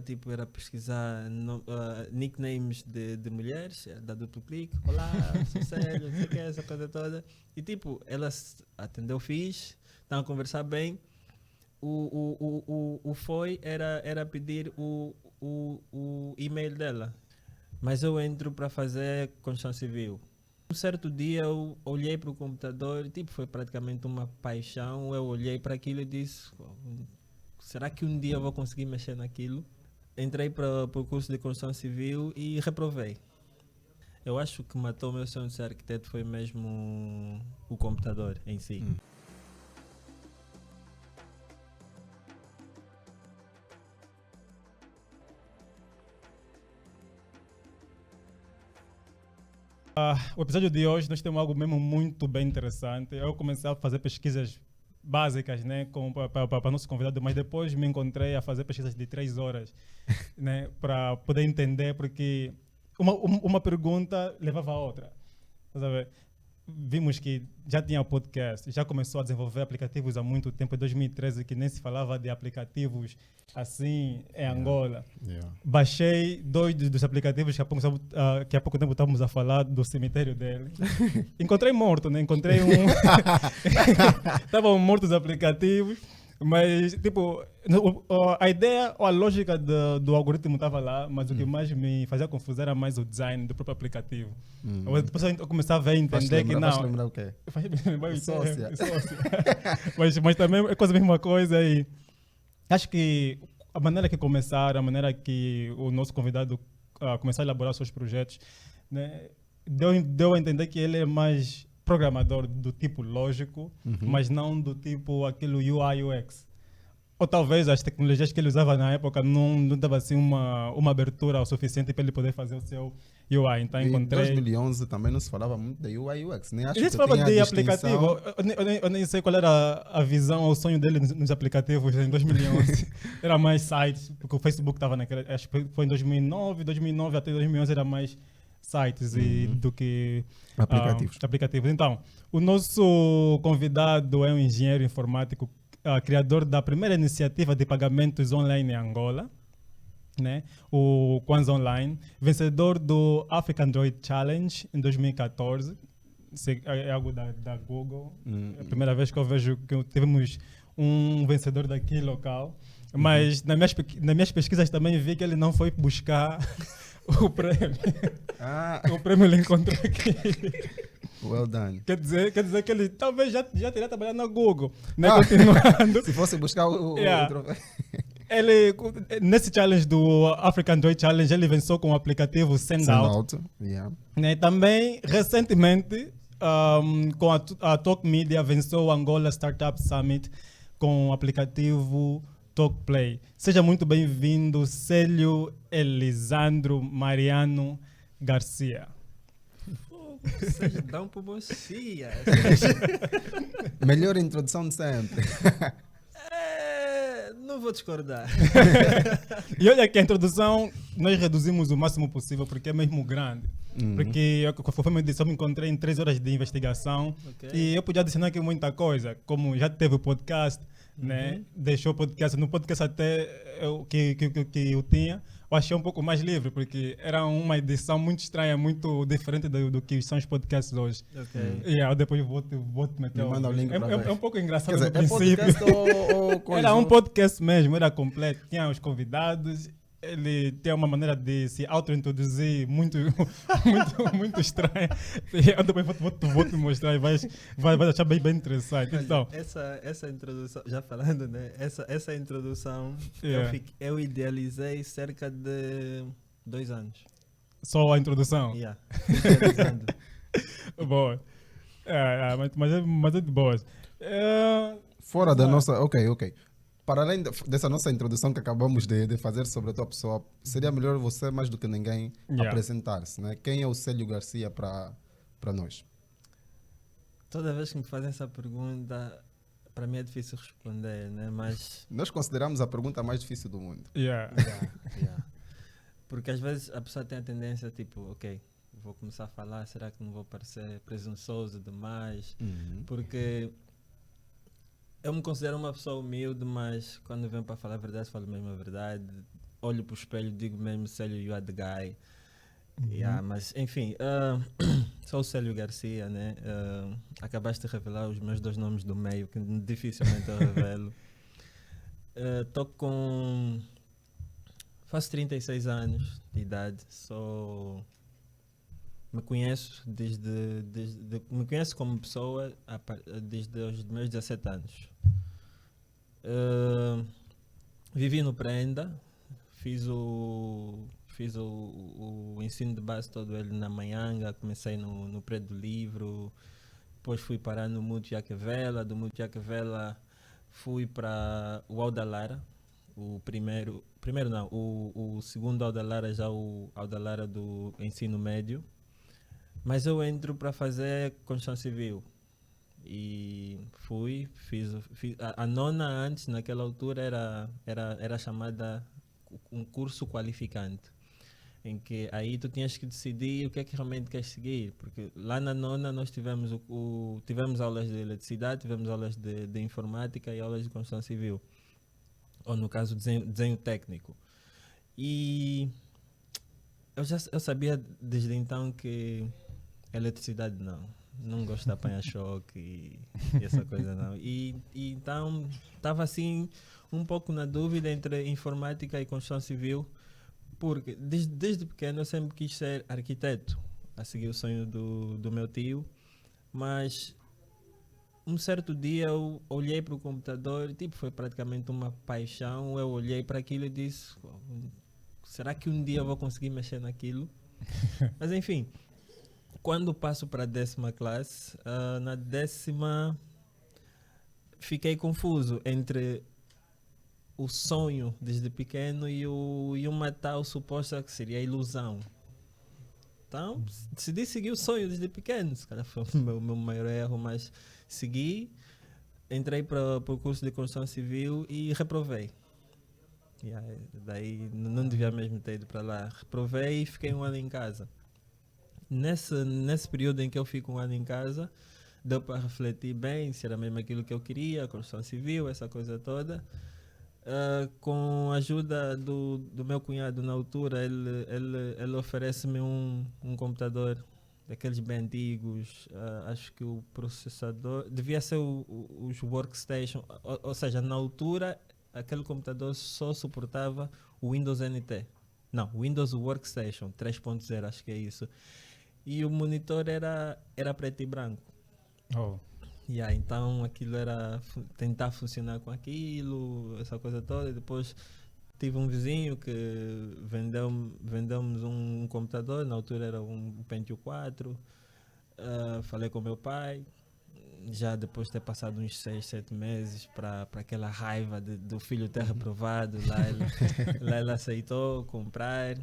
tipo, era pesquisar nicknames de mulheres, da duplo clique. Olá, sou Célio, não sei o que, essa coisa toda. E tipo, ela atendeu fixe, estavam a conversar bem. O foi era pedir o e-mail dela. Mas eu entro para fazer construção civil. Um certo dia eu olhei para o computador, tipo, foi praticamente uma paixão. Eu olhei para aquilo e disse: será que um dia eu vou conseguir mexer naquilo? Entrei para o curso de construção civil e reprovei. Eu acho que matou o meu sonho de ser arquiteto foi mesmo o computador em si. O episódio de hoje nós temos algo mesmo muito bem interessante. Eu comecei a fazer pesquisas básicas, né, para nosso convidado, mas depois me encontrei a fazer pesquisas de 3 horas, né, para poder entender, porque uma pergunta levava a outra. Tá a Vimos que já tinha podcast, já começou a desenvolver aplicativos há muito tempo, em 2013, que nem se falava de aplicativos assim em Angola. Baixei 2 dos aplicativos que há pouco tempo estávamos a falar do cemitério dele. Encontrei morto, né? Encontrei um... Estavam mortos os aplicativos, mas, tipo, a ideia ou a lógica do algoritmo estava lá, mas o que mais me fazia confusão era mais o design do próprio aplicativo. Depois eu começava a entender que não... Faz lembrar o quê? Sócia. mas também é quase a mesma coisa e acho que a maneira que começaram, a maneira que o nosso convidado começou a elaborar seus projetos, né, deu a entender que ele é mais programador do tipo lógico, mas não do tipo aquele UI UX. Ou talvez as tecnologias que ele usava na época não dava assim uma abertura o suficiente para ele poder fazer o seu UI. Então encontrei... Em 2011 também não se falava muito de UI UX, nem acho Ele que falava tinha de distinção. aplicativo. Eu nem sei qual era a visão ou o sonho dele nos aplicativos em 2011. Era mais sites, porque o Facebook estava naquela... Acho que foi em 2009 até 2011 era mais sites do que aplicativos. Então, o nosso convidado é um engenheiro informático, criador da primeira iniciativa de pagamentos online em Angola, né? O Kwanza Online, vencedor do African Android Challenge em 2014. É algo da Google. É a primeira vez que eu vejo que tivemos um vencedor daqui local. Mas nas minhas pesquisas também vi que ele não foi buscar o prêmio. O prêmio ele encontrou aqui. Well done. Quer dizer que ele talvez já teria trabalhado na Google, né? Continuando. Se fosse buscar o troféu. Ele, nesse challenge do African Android Challenge, ele venceu com o aplicativo Sendout. Né? Também, recentemente, com a Talk Media, venceu o Angola Startup Summit com o aplicativo TalkPlay. Seja muito bem-vindo, Célio Elisandro Mariano Garcia. Vocês dão por mocia. Melhor introdução de sempre. Não vou discordar. E olha que a introdução nós reduzimos o máximo possível porque é mesmo grande. Porque, conforme eu disse, eu me encontrei em 3 horas de investigação e eu podia adicionar aqui muita coisa, como já teve o podcast, né? Deixou o podcast, no podcast até que eu tinha, eu achei um pouco mais livre, porque era uma edição muito estranha, muito diferente do que são os podcasts hoje. E eu depois vou te meter manda o link é um pouco engraçado no princípio. É podcast ou Era um podcast mesmo, era completo, tinha os convidados. Ele tem uma maneira de se auto-introduzir muito, muito estranha. Eu depois vou te mostrar e vais achar bem interessante. Então, essa introdução, já falando, né? Essa introdução, eu idealizei cerca de 2 anos. Só a introdução? Idealizando. Boa. Mas é de boas. Fora da nossa... Ok. Para além dessa nossa introdução que acabamos de fazer sobre a tua pessoa, seria melhor você, mais do que ninguém, apresentar-se, né? Quem é o Célio Garcia para nós? Toda vez que me fazem essa pergunta, para mim é difícil responder, né? Mas... Nós consideramos a pergunta mais difícil do mundo. Porque às vezes a pessoa tem a tendência, tipo, ok, vou começar a falar, será que não vou parecer presunçoso demais? Porque... eu me considero uma pessoa humilde, mas quando venho para falar a verdade, falo mesmo a verdade. olho para o espelho e digo mesmo, Célio, you are the guy. Mas enfim, sou o Célio Garcia, né? Acabaste de revelar os meus 2 nomes do meio, que dificilmente eu revelo. Estou com... Faço 36 anos de idade, me conheço me conheço como pessoa desde os meus 17 anos. Vivi no Prenda, fiz o ensino de base todo ele na Manhanga, comecei no Prédio do Livro, depois fui parar no Mútuo Jaquevela, do Mútuo Jaquevela fui para o Aldalara, o segundo Aldalara, já o Aldalara do ensino médio, mas eu entro para fazer construção civil. E fiz a nona antes, naquela altura, era chamada um curso qualificante, em que aí tu tinhas que decidir o que é que realmente queres seguir, porque lá na nona nós tivemos tivemos aulas de eletricidade, tivemos aulas de informática e aulas de construção civil, ou no caso desenho técnico. E eu sabia desde então que eletricidade não gosto de apanhar choque e essa coisa não. E então estava assim um pouco na dúvida entre informática e construção civil, porque desde pequeno eu sempre quis ser arquiteto, a seguir o sonho do meu tio, mas um certo dia eu olhei para o computador, foi praticamente uma paixão, eu olhei para aquilo e disse, será que um dia eu vou conseguir mexer naquilo? Mas enfim, quando passo para a 10ª classe, na 10ª fiquei confuso entre o sonho desde pequeno e uma tal suposta que seria a ilusão. Então, decidi seguir o sonho desde pequeno. Esse cara foi o meu maior erro, mas segui, entrei para o curso de construção civil e reprovei. Daí não devia mesmo ter ido para lá. Reprovei e fiquei 1 ano em casa. Nesse período em que eu fico 1 ano em casa, deu para refletir bem se era mesmo aquilo que eu queria, construção civil, essa coisa toda. Com a ajuda do meu cunhado na altura, ele oferece-me um computador daqueles bem antigos. Acho que o processador devia ser os workstation, ou seja, na altura aquele computador só suportava o Windows NT. Não, Windows Workstation 3.0, acho que é isso. E o monitor era preto e branco. Então aquilo era tentar funcionar com aquilo, essa coisa toda. E depois tive um vizinho que vendeu-nos um computador, na altura era um Pentium 4. Falei com meu pai, já depois de ter passado uns 6, 7 meses para aquela raiva do filho ter reprovado, lá ele aceitou comprar.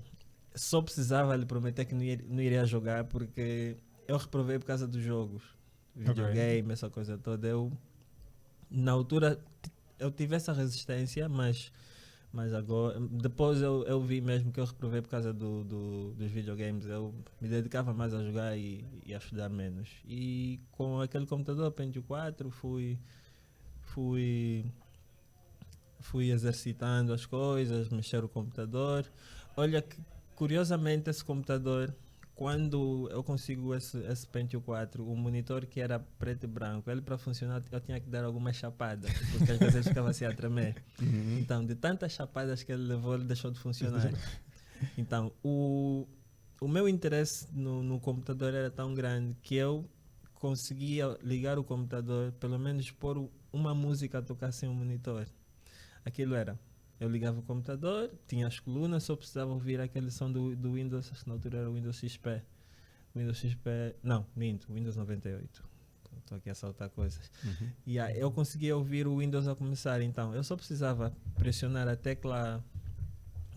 Só precisava lhe prometer que não iria jogar, porque eu reprovei por causa dos jogos, videogame, essa coisa toda. Na altura eu tive essa resistência, mas agora, depois eu vi mesmo que eu reprovei por causa dos videogames. Eu me dedicava mais a jogar e a estudar menos. E com aquele computador Pentium 4 fui exercitando as coisas, mexer o computador. Olha que curiosamente esse computador, quando eu consigo esse Pentium 4, o monitor que era preto e branco, ele para funcionar eu tinha que dar algumas chapadas, porque às vezes ele ficava assim a tremer. Então, de tantas chapadas que ele levou, ele deixou de funcionar. Então, o meu interesse no computador era tão grande que eu conseguia ligar o computador, pelo menos pôr uma música a tocar sem um monitor. Aquilo era... Eu ligava o computador, tinha as colunas, só precisava ouvir aquele som do Windows, na altura era o Windows XP. Windows 98. Estou aqui a saltar coisas. E eu conseguia ouvir o Windows a começar, então eu só precisava pressionar a tecla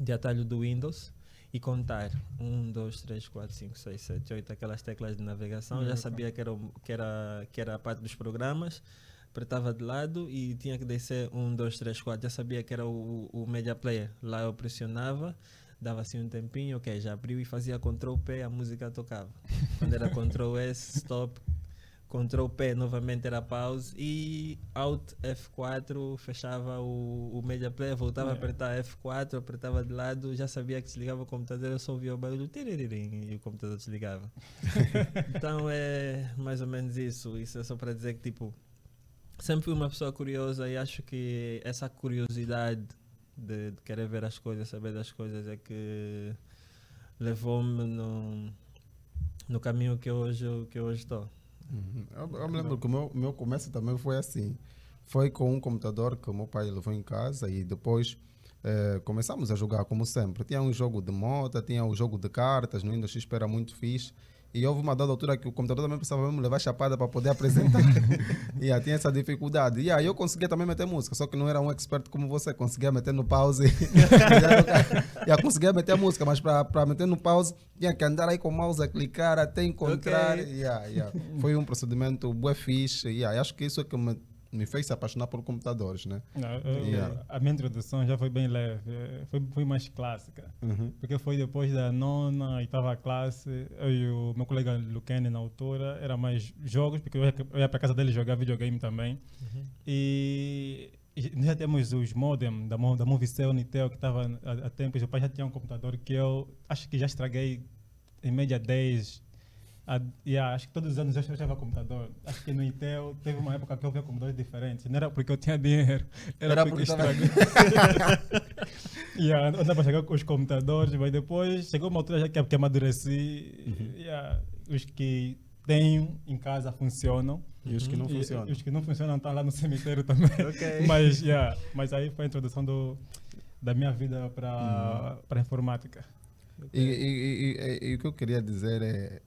de atalho do Windows e contar 1, 2, 3, 4, 5, 6, 7, 8, aquelas teclas de navegação. Já sabia que era a parte dos programas. Apertava de lado e tinha que descer 1, 2, 3, 4. Já sabia que era o Media Player. Lá eu pressionava, dava assim um tempinho, já abriu e fazia Ctrl P, a música tocava. Quando era Ctrl S, stop, Ctrl P novamente era pause e Alt F4 fechava o Media Player, voltava a apertar F4, apertava de lado, já sabia que desligava o computador, eu só ouvia o barulho tiriririm, e o computador desligava. Então é mais ou menos isso. Isso é só para dizer que tipo, sempre fui uma pessoa curiosa e acho que essa curiosidade de querer ver as coisas, saber das coisas é que levou-me no caminho que eu hoje estou. Eu me lembro que o meu começo também foi assim. Foi com um computador que o meu pai levou em casa e depois começamos a jogar como sempre. Tinha um jogo de moto, tinha um jogo de cartas, no Windows XP era muito fixe. E houve uma dada altura que o computador também precisava mesmo levar chapada para poder apresentar. Tinha essa dificuldade. E eu conseguia também meter música, só que não era um expert como você. Conseguia meter no pause. Conseguia meter música, mas para meter no pause tinha que andar aí com o mouse a clicar até encontrar. Okay. Foi um procedimento bué fixe. E acho que isso é que me fez se apaixonar por computadores, né? A minha introdução já foi bem leve, foi mais clássica, porque foi depois da 9ª, 8ª classe, eu e o meu colega Luquene na altura, era mais jogos, porque eu ia para casa dele jogar videogame também, e já temos os modem da Movicel, Nitel, que estava há tempos, o pai já tinha um computador que eu acho que já estraguei em média 10. Acho que todos os anos eu achava computador. Acho que no Intel teve uma época que eu via computadores diferentes. Não era porque eu tinha dinheiro, era porque estraguei. Andava a chegar com os computadores, mas depois chegou uma altura já que amadureci. Os que tenho em casa funcionam. E os que não funcionam? Os que não funcionam estão lá no cemitério também. Okay. Mas aí foi a introdução da minha vida para a informática. E o que eu queria dizer é,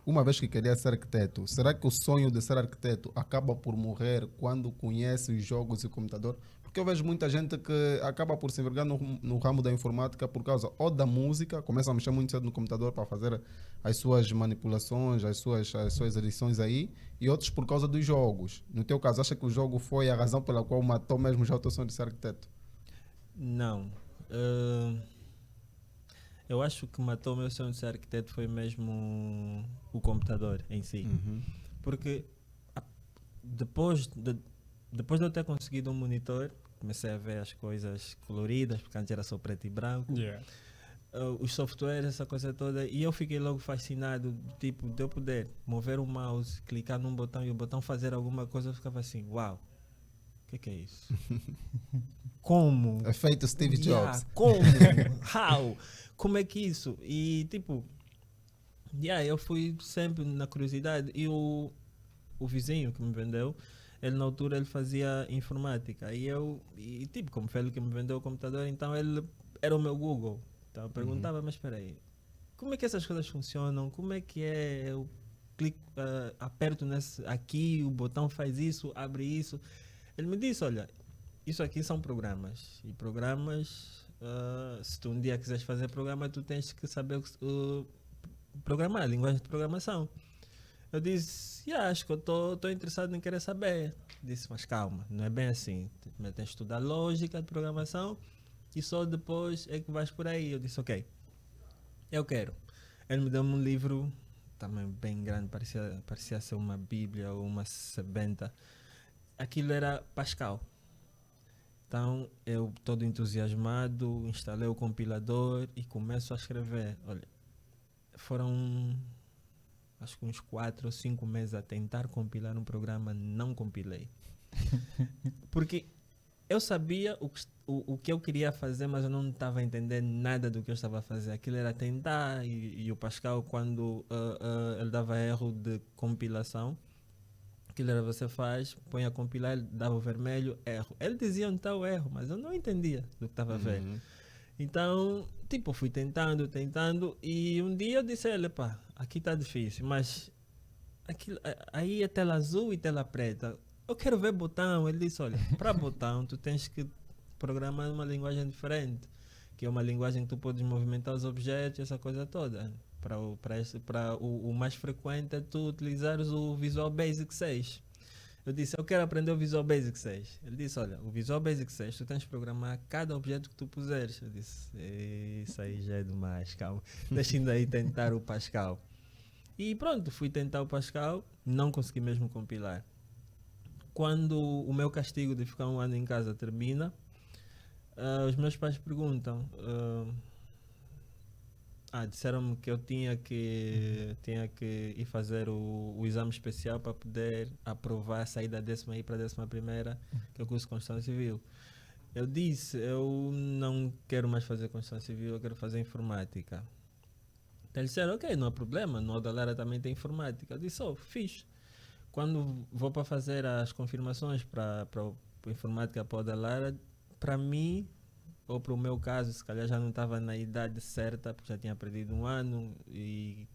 uma vez que queria ser arquiteto, será que o sonho de ser arquiteto acaba por morrer quando conhece os jogos e o computador? Porque eu vejo muita gente que acaba por se envergar no ramo da informática por causa ou da música, começa a mexer muito cedo no computador para fazer as suas manipulações, as suas edições aí, e outros por causa dos jogos. No teu caso, acha que o jogo foi a razão pela qual matou mesmo já o teu sonho de ser arquiteto? Não. Eu acho que matou o meu sonho de ser arquiteto foi mesmo o computador em si. Porque depois de eu ter conseguido um monitor, comecei a ver as coisas coloridas, porque antes era só preto e branco. Os softwares, essa coisa toda, e eu fiquei logo fascinado, tipo, de eu poder mover o mouse, clicar num botão e o botão fazer alguma coisa, eu ficava assim, uau, o que é isso? Como? É feito Steve Jobs. Como? How? Como é que isso? E tipo, eu fui sempre na curiosidade. E o vizinho que me vendeu, ele na altura ele fazia informática. E tipo, como foi ele que me vendeu o computador, então ele era o meu Google. Então eu perguntava, mas espera aí, como é que essas coisas funcionam? Como é que é? Eu clico, aperto aqui, o botão faz isso, abre isso. Ele me disse, olha, isso aqui são programas. E programas... se tu um dia quiseres fazer programa, tu tens que saber programar, a linguagem de programação. Eu disse, acho que eu estou interessado em querer saber. Disse, mas calma, não é bem assim. Tens de estudar lógica de programação e só depois é que vais por aí. Eu disse, ok, eu quero. Ele me deu um livro também bem grande, parecia ser uma bíblia ou uma sebenta. Aquilo era Pascal. Então, eu todo entusiasmado, instalei o compilador e começo a escrever. Olha, foram acho que uns 4 ou 5 meses a tentar compilar um programa, não compilei. Porque eu sabia o que eu queria fazer, mas eu não estava a entender nada do que eu estava a fazer. Aquilo era tentar, e o Pascal, quando ele dava erro de compilação, aquilo era você faz, põe a compilar, ele dava o vermelho, erro. Ele dizia onde está o erro, mas eu não entendia do que estava a ver. Então, tipo, fui tentando, e um dia eu disse a ele, pá, aqui está difícil, mas aquilo, aí é tela azul e tela preta. Eu quero ver botão. Ele disse, olha, para botão tu tens que programar uma linguagem diferente, que é uma linguagem que tu podes movimentar os objetos, essa coisa toda. Para o mais frequente é tu utilizares o Visual Basic 6. Eu disse, eu quero aprender o Visual Basic 6. Ele disse, olha, o Visual Basic 6 tu tens que programar cada objeto que tu puseres. Eu disse, isso aí já é demais, calma. Deixa ainda aí tentar o Pascal. E pronto, fui tentar o Pascal, não consegui mesmo compilar. Quando o meu castigo de ficar um ano em casa termina, os meus pais perguntam, disseram-me que eu tinha que ir fazer o exame especial para poder aprovar, sair da 10ª e ir para a 11ª, que é o curso de Construção Civil. Eu disse, eu não quero mais fazer Construção Civil, eu quero fazer informática. Então eles disseram, ok, não há problema, no Odalara também tem informática. Eu disse, fixe. Quando vou para fazer as confirmações para informática para o Odalara, para mim, ou para o meu caso, se calhar já não estava na idade certa, porque já tinha perdido um ano e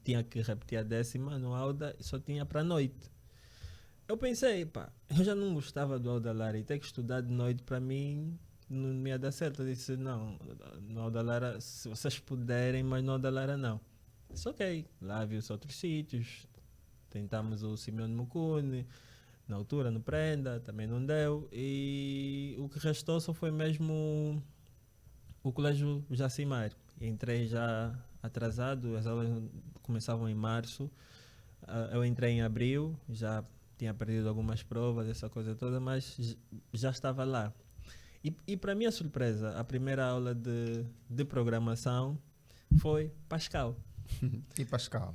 tinha que repetir a 10ª no Auda, e só tinha para a noite. Eu pensei, eu já não gostava do Odalara e ter que estudar de noite para mim não me ia dar certo. Eu disse, não, no Odalara, se vocês puderem, mas no Odalara não. Disse, ok, lá vi-se outros sítios, tentamos o Simeone Mukune, na altura no Prenda, também não deu, e o que restou só foi mesmo o Colégio Jacimar. Entrei já atrasado, as aulas começavam em março, eu entrei em abril, já tinha perdido algumas provas, essa coisa toda, mas já estava lá. E para minha surpresa, a primeira aula de programação foi Pascal. E Pascal.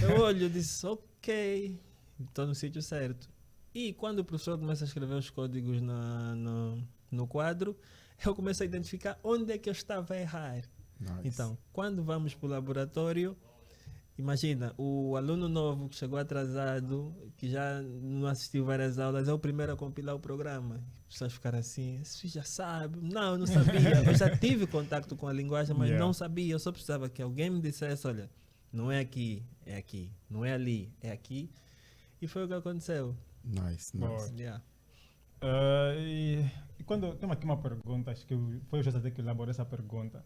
Eu olho e disse, ok, estou no sítio certo. E quando o professor começa a escrever os códigos no quadro, eu começo a identificar onde é que eu estava a errar. Nice. Então, quando vamos para o laboratório, imagina, o aluno novo que chegou atrasado, que já não assistiu várias aulas, é o primeiro a compilar o programa. As pessoas ficaram assim, você já sabe? Não, eu não sabia. Eu já tive contato com a linguagem, mas não sabia. Eu só precisava que alguém me dissesse, olha, não é aqui, é aqui. Não é ali, é aqui. E foi o que aconteceu. Nice. Yeah. E quando tem aqui uma pergunta, acho que foi o JT que elaborou essa pergunta.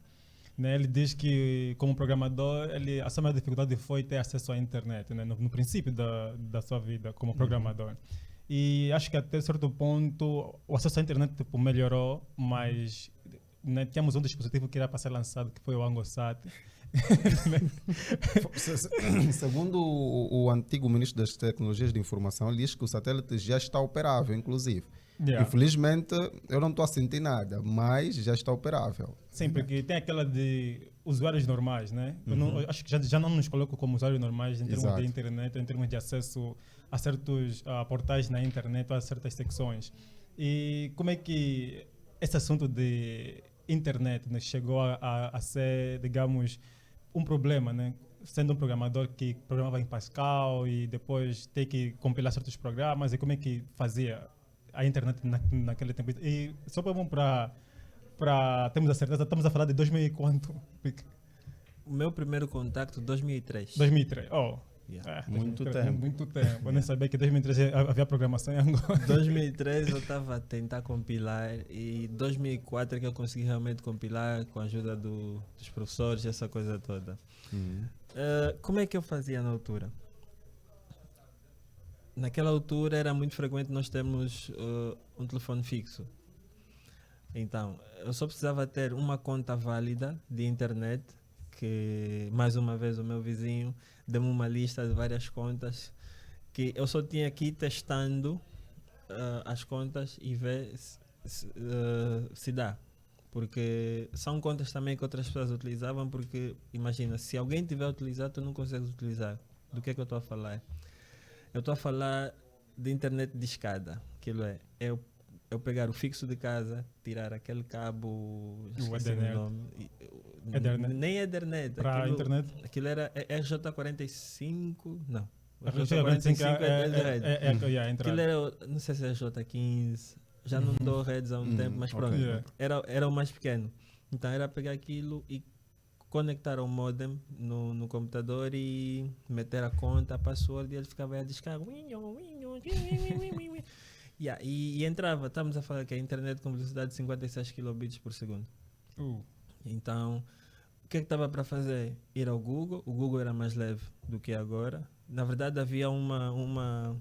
Né, ele diz que, como programador, a sua maior dificuldade foi ter acesso à internet, né, no princípio da sua vida como programador. E acho que até certo ponto o acesso à internet melhorou, mas né, tínhamos um dispositivo que era para ser lançado, que foi o AngoSat. Segundo o antigo ministro das Tecnologias de Informação, ele diz que o satélite já está operável, inclusive. Infelizmente, eu não estou a sentir nada, mas já está operável. Sim, porque tem aquela de usuários normais, né? Eu acho que já não nos coloco como usuários normais em termos de internet, em termos de acesso a certos portais na internet, a certas secções. E como é que esse assunto de internet, né, chegou a ser, digamos, um problema, né? Sendo um programador que programava em Pascal e depois ter que compilar certos programas, e como é que fazia a internet naquele tempo? E só para termos a certeza, estamos a falar de 2000 e quanto? O meu primeiro contacto, 2003. 2003, Muito 2003, tempo. Muito tempo. Eu nem sabia que em 2003 havia programação em Angola. 2003 eu estava a tentar compilar e 2004 é que eu consegui realmente compilar com a ajuda dos professores, essa coisa toda. Como é que eu fazia na altura? Naquela altura era muito frequente nós termos um telefone fixo. Então, eu só precisava ter uma conta válida de internet, que mais uma vez o meu vizinho deu-me uma lista de várias contas, que eu só tinha que ir testando as contas e ver se dá. Porque são contas também que outras pessoas utilizavam, porque imagina, se alguém tiver utilizado, tu não consegues utilizar. Do que é que eu estou a falar? Eu estou a falar de internet de escada. Aquilo é eu pegar o fixo de casa, tirar aquele cabo, o Ethernet. Nem Ethernet. Para a internet? Aquilo era RJ45, não. RJ45 é aquilo era, não sei se é RJ15, já não dou redes há um tempo, mas pronto. Era o mais pequeno. Então era pegar aquilo e conectar ao modem no computador e meter a conta, a password, e ele ficava a discar. E entrava, estamos a falar que a internet com velocidade de 56 kilobits por segundo. Então, o que estava para fazer? Ir ao Google. O Google era mais leve do que agora. Na verdade, havia uma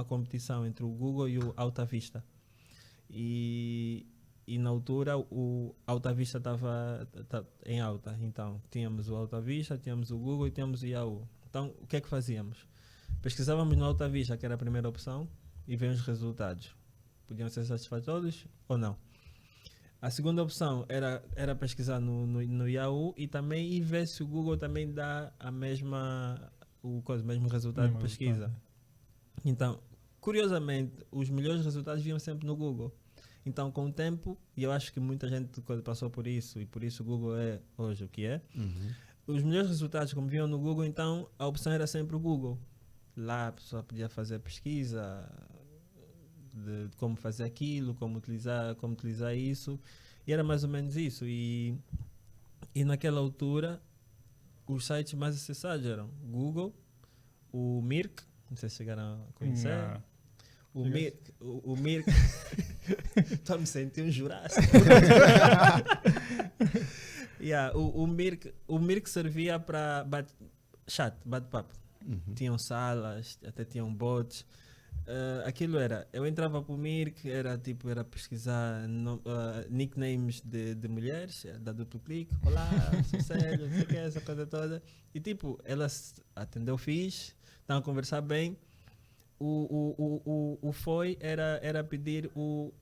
competição entre o Google e o Alta Vista. E e na altura o Alta Vista estava em alta. Então tínhamos o Alta Vista, tínhamos o Google e tínhamos o Yahoo. Então o que é que fazíamos? Pesquisávamos no Alta Vista, que era a primeira opção, e vemos os resultados. Podiam ser satisfatórios ou não. A segunda opção era pesquisar no Yahoo e também ir ver se o Google também dá o mesmo resultado de pesquisa. Então, curiosamente, os melhores resultados vinham sempre no Google. Então, com o tempo, e eu acho que muita gente passou por isso, e por isso o Google é hoje o que é, os melhores resultados, como vinham no Google, então a opção era sempre o Google. Lá a pessoa podia fazer pesquisa de como fazer aquilo, como utilizar isso, e era mais ou menos isso. E naquela altura, os sites mais acessados eram Google, o Mirk, não sei se chegaram a conhecer. Não. O Mirk. Estou a me sentir um jurássico. O Mirk servia para bate-papo. Tinham salas, até tinham bots. Aquilo eu entrava para o Mirk, era pesquisar nicknames de mulheres, da duplo clique. Olá, sou Célio, não sei o que, essa coisa toda. E ela atendeu fixe, estavam a conversar bem. O era pedir o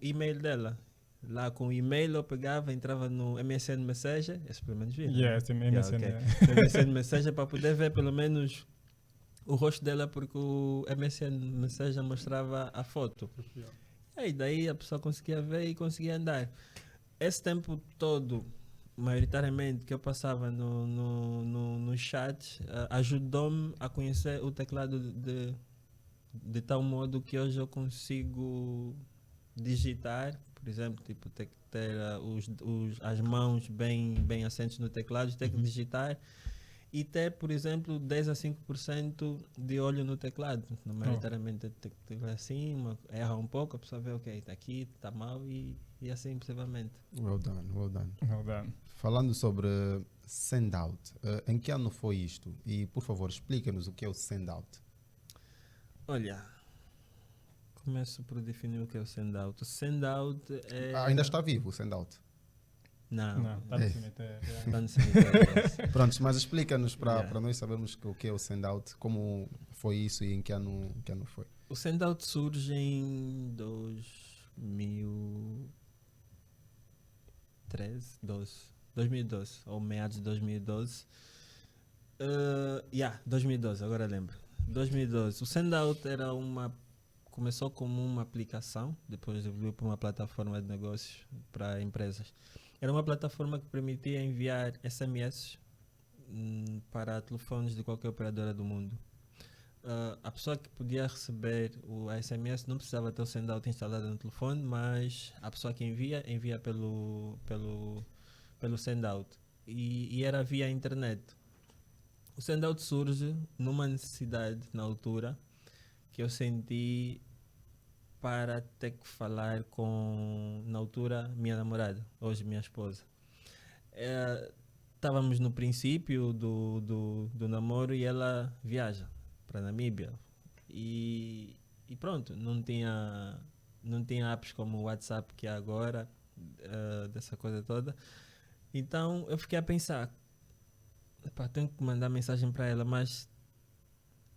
e-mail dela. Lá com o e-mail eu pegava, entrava no MSN Messenger, esse pelo menos viu. Yes, MSN. No MSN Messenger para poder ver pelo menos o rosto dela, porque o MSN Messenger mostrava a foto. E daí a pessoa conseguia ver e conseguia andar. Esse tempo todo, maioritariamente, que eu passava no chat, ajudou-me a conhecer o teclado de tal modo que hoje eu consigo digitar, por exemplo, ter que ter as mãos bem assentes no teclado, ter que digitar e ter, por exemplo, 10 a 5% de olho no teclado. Maioritariamente tem que ver assim, erra um pouco, a pessoa vê, ok, está aqui, está mal e assim possivelmente. Well done, well done. Well done. Falando sobre Sendout, em que ano foi isto? E, por favor, explica-nos o que é o Sendout. Olha, começo por definir o que é o Sendout. O Sendout é... ainda está vivo o Sendout? Não, está no cemitério. está no cemitério. Pronto, mas explica-nos para nós sabermos o que é o Sendout, como foi isso e em que ano foi. O Sendout surge em 2012, ou meados de 2012. 2012, agora lembro. 2012. O Sendout começou como uma aplicação, depois evoluiu para uma plataforma de negócios para empresas. Era uma plataforma que permitia enviar SMS para telefones de qualquer operadora do mundo. A pessoa que podia receber o SMS não precisava ter o Sendout instalado no telefone, mas a pessoa que envia pelo Sendout. E era via internet. O Sendout surge numa necessidade na altura que eu senti para ter que falar com, na altura, minha namorada, hoje minha esposa. Estávamos no princípio do namoro e ela viaja para Namíbia. E pronto, não tinha apps como o WhatsApp que é agora, dessa coisa toda. Então eu fiquei a pensar, tenho que mandar mensagem para ela, mas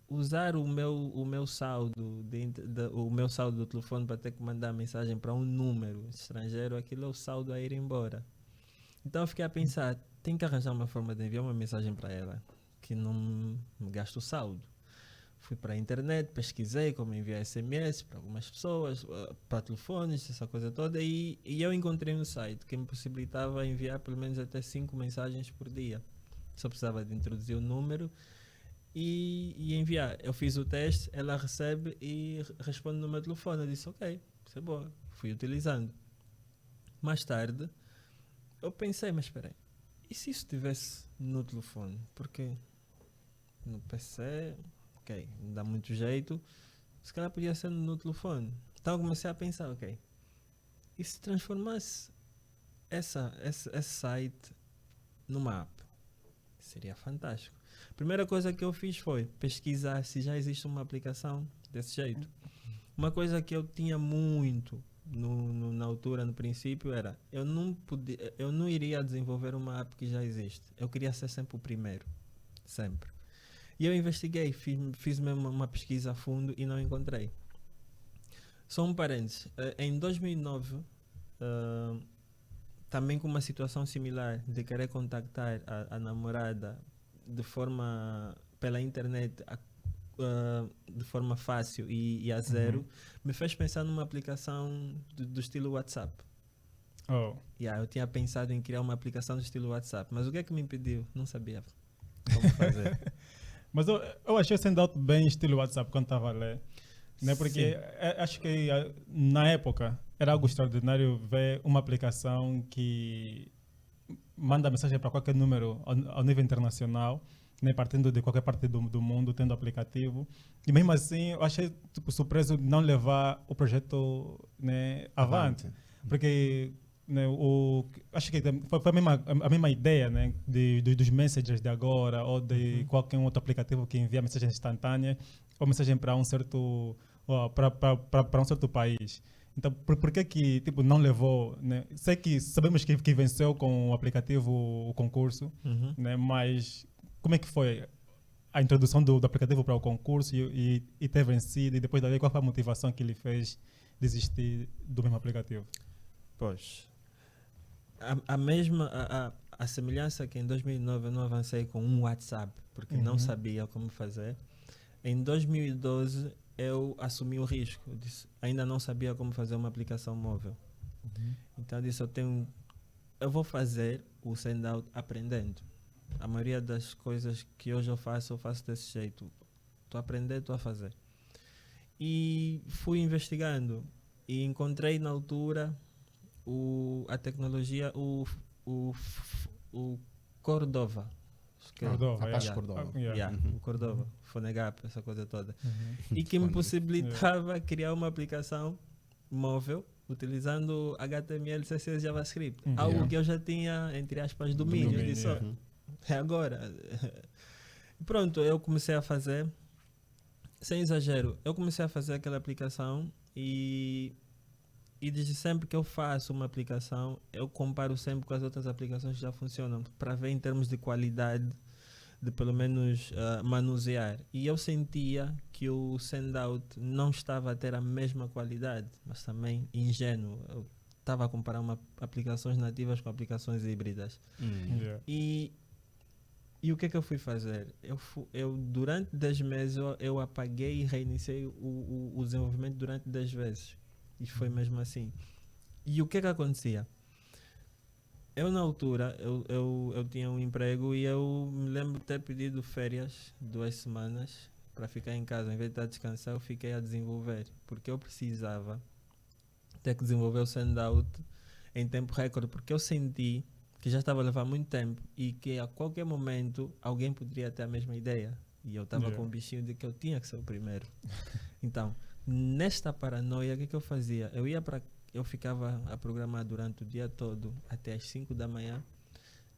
usar o meu saldo o meu saldo do telefone para ter que mandar mensagem para um número estrangeiro, aquilo é o saldo a ir embora. Então eu fiquei a pensar, tem que arranjar uma forma de enviar uma mensagem para ela que não me gaste o saldo. Fui para a internet, pesquisei como enviar SMS para algumas pessoas, para telefones, essa coisa toda, e eu encontrei um site que me possibilitava enviar pelo menos até 5 mensagens por dia. Só precisava de introduzir o número e enviar. Eu fiz o teste, ela recebe e responde no meu telefone. Eu disse, ok, isso é boa. Fui utilizando. Mais tarde, eu pensei, mas espera aí, e se isso estivesse no telefone? Porque no PC, ok, não dá muito jeito, se calhar podia ser no telefone. Então eu comecei a pensar, ok, e se transformasse esse site numa app? Seria fantástico. A primeira coisa que eu fiz foi pesquisar se já existe uma aplicação desse jeito. Uma coisa que eu tinha muito na altura, no princípio, era eu não iria desenvolver uma app que já existe. Eu queria ser sempre o primeiro. Sempre. E eu investiguei, fiz mesmo uma pesquisa a fundo e não encontrei. Só um parênteses. Em 2009, também com uma situação similar de querer contactar a namorada de forma pela internet, de forma fácil e a zero, me fez pensar numa aplicação do estilo WhatsApp. Eu tinha pensado em criar uma aplicação do estilo WhatsApp, mas o que é que me impediu? Não sabia como fazer. Mas eu achei o Sendout bem estilo WhatsApp quando estava a ler. Né? Porque acho que na época era algo extraordinário ver uma aplicação que manda mensagem para qualquer número ao nível internacional, né? Partindo de qualquer parte do mundo, tendo aplicativo. E mesmo assim, eu achei surpreso não levar o projeto, né, avante. Porque né, acho que foi a mesma ideia, né, dos messengers de agora ou de qualquer outro aplicativo que envia mensagem instantânea ou mensagem para um certo para um certo país. Então, por que tipo não levou, né? Sabemos que venceu com o aplicativo o concurso, né? Mas como é que foi a introdução do aplicativo para o concurso e ter vencido, e depois daí qual foi a motivação que lhe fez desistir do mesmo aplicativo? Pois, a semelhança que em 2009 eu não avancei com um WhatsApp, porque não sabia como fazer. Em 2012 eu assumi o risco, ainda não sabia como fazer uma aplicação móvel. Então eu disse, eu vou fazer o Sendout aprendendo. A maioria das coisas que hoje eu faço desse jeito. Estou a aprender, estou a fazer. E fui investigando e encontrei na altura a tecnologia, o Cordova. O Cordova, Phonegap, essa coisa toda. E que me possibilitava criar uma aplicação móvel utilizando HTML, CSS, JavaScript. Algo que eu já tinha, entre aspas, domínio. Disse, é agora. Pronto, eu comecei a fazer, sem exagero, eu comecei a fazer aquela aplicação e desde sempre que eu faço uma aplicação, eu comparo sempre com as outras aplicações que já funcionam, para ver em termos de qualidade, de pelo menos manusear. E eu sentia que o Sendout não estava a ter a mesma qualidade, mas também ingênuo. Eu estava a comparar aplicações nativas com aplicações híbridas. E o que é que eu fui fazer? Eu durante 10 meses, eu apaguei e reiniciei o desenvolvimento durante 10 vezes. E foi mesmo assim. E o que é que acontecia? Eu, na altura, eu tinha um emprego e eu me lembro de ter pedido férias 2 semanas para ficar em casa. Em vez de estar a descansar, eu fiquei a desenvolver. Porque eu precisava ter que desenvolver o Sendout em tempo recorde. Porque eu senti que já estava a levar muito tempo e que a qualquer momento alguém poderia ter a mesma ideia. E eu estava com um bichinho de que eu tinha que ser o primeiro. Então, nesta paranoia, o que eu fazia? Eu ficava a programar durante o dia todo, até às 5 da manhã,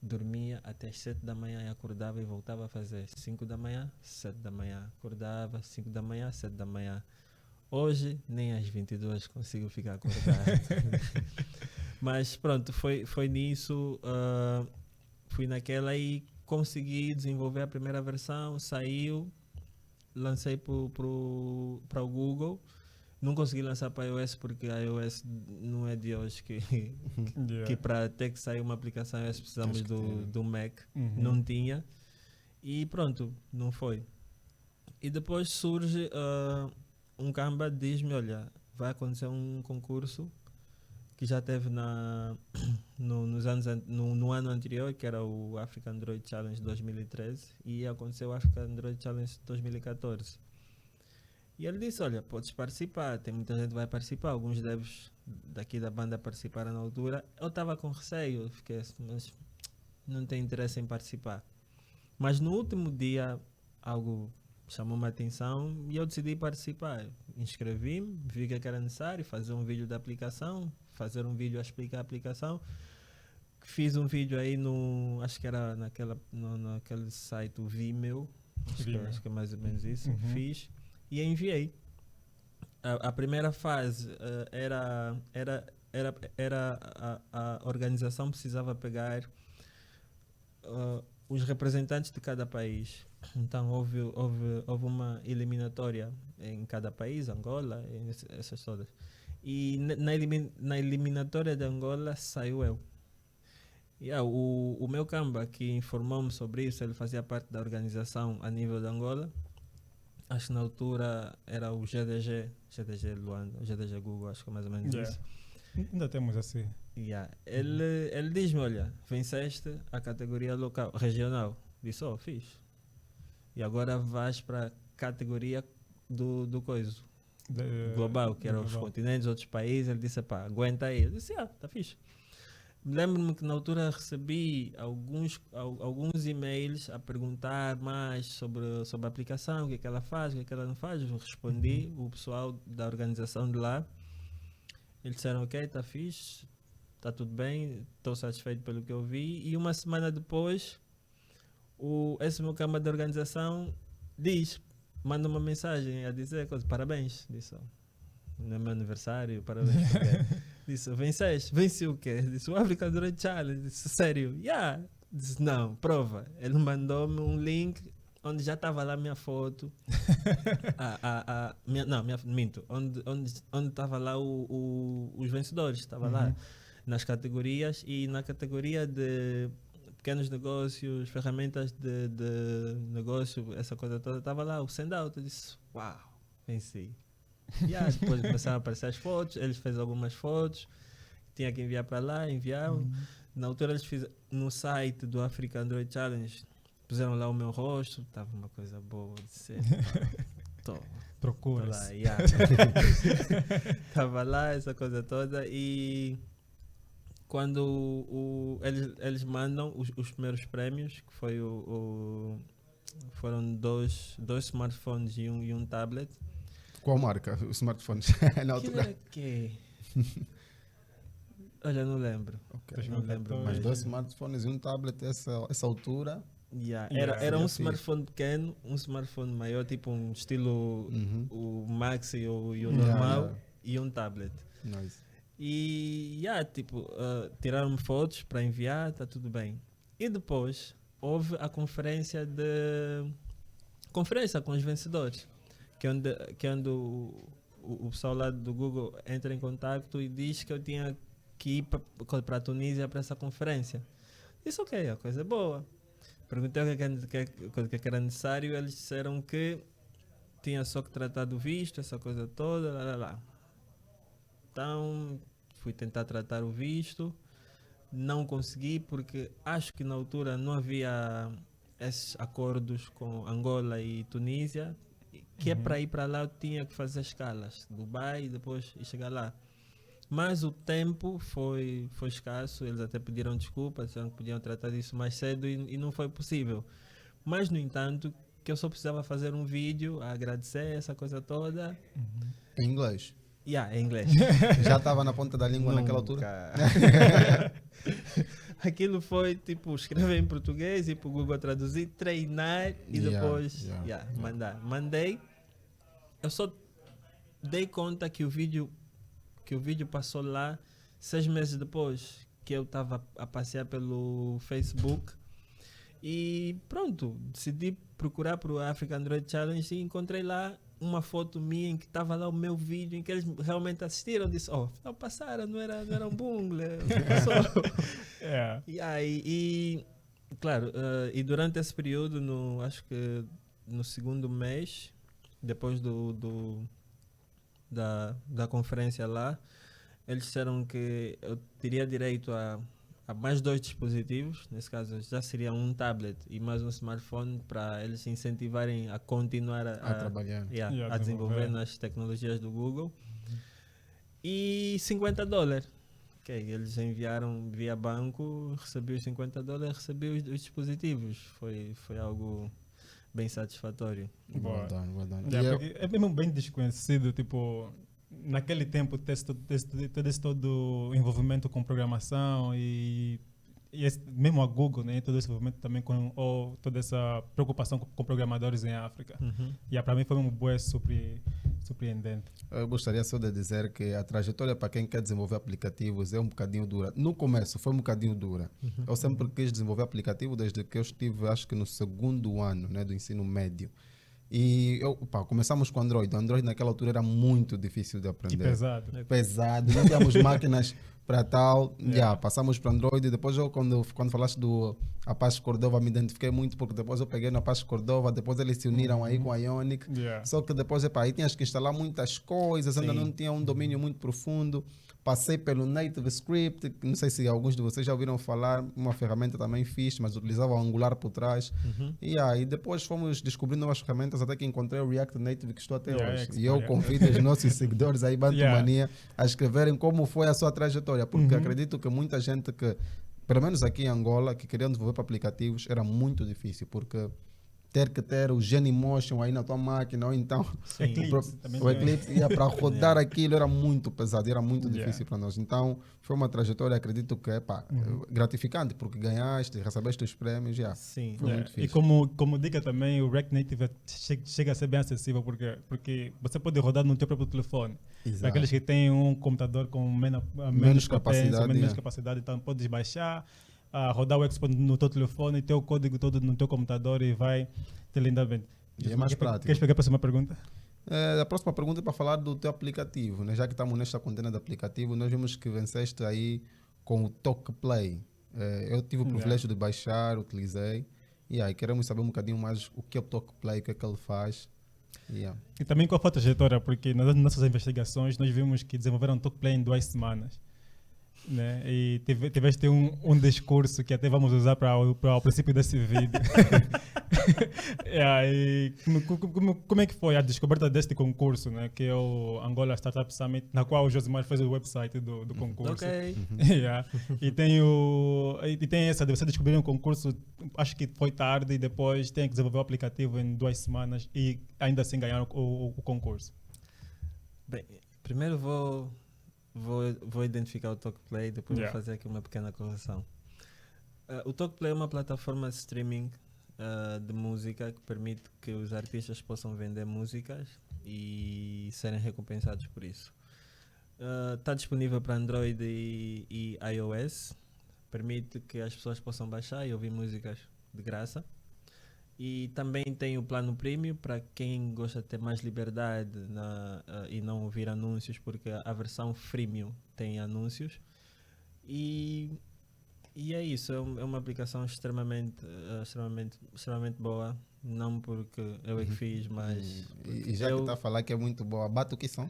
dormia até às 7 da manhã e acordava e voltava a fazer 5 da manhã, 7 da manhã, acordava, 5 da manhã, 7 da manhã. Hoje, nem às 22 consigo ficar acordado. Mas pronto, foi nisso, fui naquela e consegui desenvolver a primeira versão, saiu, lancei para o Google. Não consegui lançar para iOS porque a iOS não é de hoje que para ter que sair uma aplicação iOS precisamos do Mac. Não tinha. E pronto, não foi. E depois surge um Canva, diz-me, olha, vai acontecer um concurso que já teve no ano anterior, que era o Africa Android Challenge 2013, e aconteceu o Africa Android Challenge 2014. E ele disse, olha, podes participar, tem muita gente que vai participar, alguns devs daqui da banda participaram na altura. Eu estava com receio, fiquei assim, mas não tenho interesse em participar. Mas no último dia, algo chamou-me a atenção e eu decidi participar. Inscrevi-me, vi que era necessário fazer um vídeo da aplicação, fazer um vídeo a explicar a aplicação. Fiz um vídeo aí acho que era naquele site, o Vimeo, acho que é mais ou menos isso, fiz. E enviei. A primeira fase era a organização precisava pegar os representantes de cada país. Então houve uma eliminatória em cada país, Angola, essas todas. E na eliminatória de Angola saiu eu. O meu camba que informou-me sobre isso, ele fazia parte da organização a nível de Angola. Acho que na altura era o GDG Luanda, o GDG Google, acho que é mais ou menos isso. Ainda temos assim. Ele diz-me, olha, venceste a categoria local, regional. Disse, fiz. E agora vais para a categoria do coisa. Global, que eram os continentes, outros países. Ele disse, pá, aguenta aí. Eu disse, tá fixe. Lembro-me que na altura recebi alguns e-mails a perguntar mais sobre a aplicação, o que é que ela faz, o que é que ela não faz. Eu respondi, o pessoal da organização de lá. Eles disseram, ok, está fixe, está tudo bem, estou satisfeito pelo que eu vi. E uma semana depois, esse meu cama de organização manda uma mensagem a dizer, parabéns, disse, no meu aniversário, parabéns. Disse, venci o quê? Disse, o Africa Android Challenge. Disse, sério? Disse, não, prova. Ele mandou-me um link onde já estava lá minha foto. Minto. Onde estava lá os vencedores. Estava lá nas categorias, e na categoria de pequenos negócios, ferramentas de negócio, essa coisa toda, estava lá o send-out. Eu disse, uau, venci. Depois começaram a aparecer as fotos, eles fizeram algumas fotos, tinha que enviar para lá, enviaram. Na altura eles fizeram no site do Africa Android Challenge, puseram lá o meu rosto, estava uma coisa boa de ser. Procura-se. Estava lá, essa coisa toda, e quando eles mandam os primeiros prémios, que foi foram dois smartphones e um tablet. Qual marca? Os smartphones? Na altura. Era que... Olha, não lembro. Okay. Não lembro. Mas 2 smartphones e um tablet, essa altura. Era um smartphone pequeno, um smartphone maior, tipo um estilo o Maxi e o normal, e um tablet. Nice. E tiraram-me fotos para enviar, está tudo bem. E depois houve a conferência com os vencedores, que é onde o pessoal lá do Google entra em contato e diz que eu tinha que ir para a Tunísia para essa conferência. Disse, ok, a coisa é boa. Perguntei o que era necessário, eles disseram que tinha só que tratar do visto, essa coisa toda, lá. Então, fui tentar tratar o visto, não consegui, porque acho que na altura não havia esses acordos com Angola e Tunísia, que é para ir para lá eu tinha que fazer escalas, Dubai e depois chegar lá. Mas o tempo foi escasso, eles até pediram desculpa, disseram que podiam tratar disso mais cedo e não foi possível. Mas, no entanto, que eu só precisava fazer um vídeo a agradecer essa coisa toda. Em inglês? Em inglês. Já estava na ponta da língua naquela altura? Aquilo foi tipo escrever em português, ir para o Google traduzir, treinar e depois mandar. Mandei. Eu só dei conta que o vídeo passou lá 6 meses depois, que eu estava a passear pelo Facebook. E pronto, decidi procurar para o Africa Android Challenge e encontrei lá uma foto minha em que estava lá o meu vídeo, em que eles realmente assistiram. Disse, não passaram, não era um bungle. E claro, e durante esse período, acho que no segundo mês, depois da conferência lá, eles disseram que eu teria direito a mais 2 dispositivos, nesse caso já seria um tablet e mais um smartphone, para eles incentivarem a continuar a trabalhar, a desenvolver nas tecnologias do Google. E $50. Okay, eles enviaram via banco, recebi os $50, recebi os dispositivos. Foi algo bem satisfatório. Well done. É mesmo bem desconhecido, tipo, naquele tempo todo envolvimento com programação e mesmo a Google, né, todo esse envolvimento também toda essa preocupação com programadores em África. E para mim foi uma boa surpreendente. Eu gostaria só de dizer que a trajetória para quem quer desenvolver aplicativos é um bocadinho dura. No começo foi um bocadinho dura. Eu sempre quis desenvolver aplicativo desde que eu estive, acho que no segundo ano, né, do ensino médio. E começamos com Android. O Android naquela altura era muito difícil de E aprender. pesado. Pesado, não tínhamos máquinas para tal. Yeah. Passamos para Android. E depois quando falaste do Apache Cordova, me identifiquei muito porque depois eu peguei no Apache Cordova, depois eles se uniram aí com a Ionic. Yeah. Só que depois, aí tinhas que instalar muitas coisas, ainda Sim. não tinha um domínio muito profundo. Passei pelo Native Script, não sei se alguns de vocês já ouviram falar, uma ferramenta também fiz, mas utilizava o Angular por trás. E aí depois fomos descobrindo novas ferramentas até que encontrei o React Native que estou até hoje. E eu convido os nossos seguidores aí, Bantu Mania, a escreverem como foi a sua trajetória, porque acredito que muita gente que, pelo menos aqui em Angola, que queriam desenvolver para aplicativos, era muito difícil, porque ter que ter o Genymotion aí na tua máquina, ou então o Eclipse para rodar aquilo era muito pesado, era muito difícil para nós. Então foi uma trajetória, acredito que é gratificante, porque ganhaste, recebeste os prêmios, Sim. foi muito difícil. E como dica também, o React Native chega a ser bem acessível, porque você pode rodar no teu próprio telefone. Exato. Para aqueles que têm um computador com menos capacidade, então podes baixar, rodar o Export no teu telefone, ter o código todo no teu computador e vai ter lindamente. E é mais prático. Queres pegar a próxima pergunta? A próxima pergunta é para falar do teu aplicativo, né? Já que estamos nesta contenda de aplicativo, nós vimos que venceste aí com o TalkPlay. Eu tive o privilégio de baixar, utilizei, e aí queremos saber um bocadinho mais o que é o TalkPlay, o que é que ele faz. E também qual foi a trajetória, porque nas nossas investigações nós vimos que desenvolveram o TalkPlay em 2 semanas. Né? E tiveste um discurso que até vamos usar para o princípio desse vídeo. E como é que foi a descoberta deste concurso, né? Que é o Angola Startup Summit, na qual o Josimar fez o website do concurso. Ok. E tem essa de você descobrir um concurso, acho que foi tarde, e depois tem que desenvolver o aplicativo em 2 semanas e ainda assim ganhar o concurso. Bem, primeiro vou identificar o TalkPlay, depois vou fazer aqui uma pequena correção. O TalkPlay é uma plataforma de streaming de música que permite que os artistas possam vender músicas e serem recompensados por isso. Está disponível para Android e iOS, permite que as pessoas possam baixar e ouvir músicas de graça. E também tem o plano premium para quem gosta de ter mais liberdade e não ouvir anúncios, porque a versão freemium tem anúncios. E é isso, é uma aplicação extremamente boa. Não porque eu é que fiz, mas... E já que está a falar que é muito boa, bate o que são?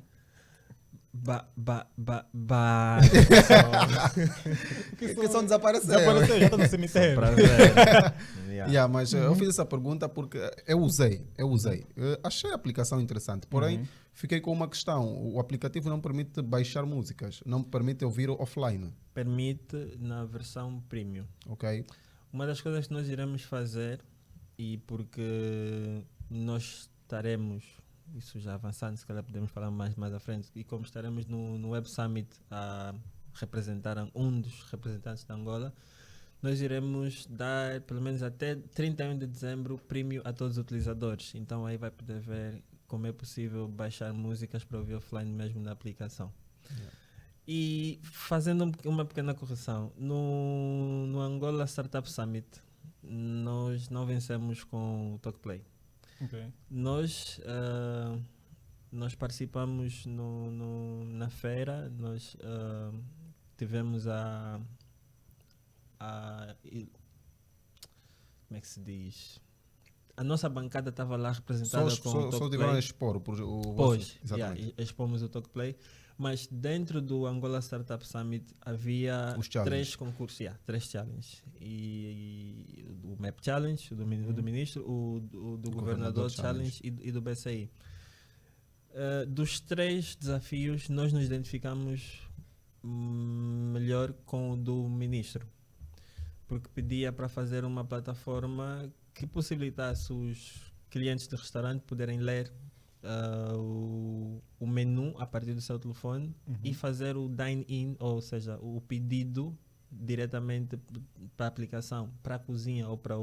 Que são desapareceu. Já está no cemitério. Para ver. Mas eu fiz essa pergunta porque eu usei. Achei a aplicação interessante, porém fiquei com uma questão. O aplicativo não permite baixar músicas, não permite ouvir offline. Permite na versão premium. Ok. Uma das coisas que nós iremos fazer, e porque nós estaremos, isso já avançando, se calhar podemos falar mais à frente, e como estaremos no Web Summit a representar um dos representantes da Angola, nós iremos dar, pelo menos até 31 de dezembro, prémio a todos os utilizadores. Então aí vai poder ver como é possível baixar músicas para ouvir offline mesmo na aplicação. E fazendo uma pequena correção, no Angola Startup Summit, nós não vencemos com o TalkPlay. Okay. Nós participamos na feira, nós tivemos como é que se diz? A nossa bancada estava lá representada com o TalkPlay. Só tiveram a expor expomos o TalkPlay, mas dentro do Angola Startup Summit havia 3 concursos, 3 challenges. E o MAP Challenge, o do ministro, o do governador Challenge e do BCI. Dos 3 desafios, nós nos identificamos melhor com o do ministro, porque pedia para fazer uma plataforma que possibilitasse os clientes de restaurante poderem ler o menu a partir do seu telefone e fazer o dine-in, ou seja, o pedido diretamente para a aplicação, para a cozinha ou para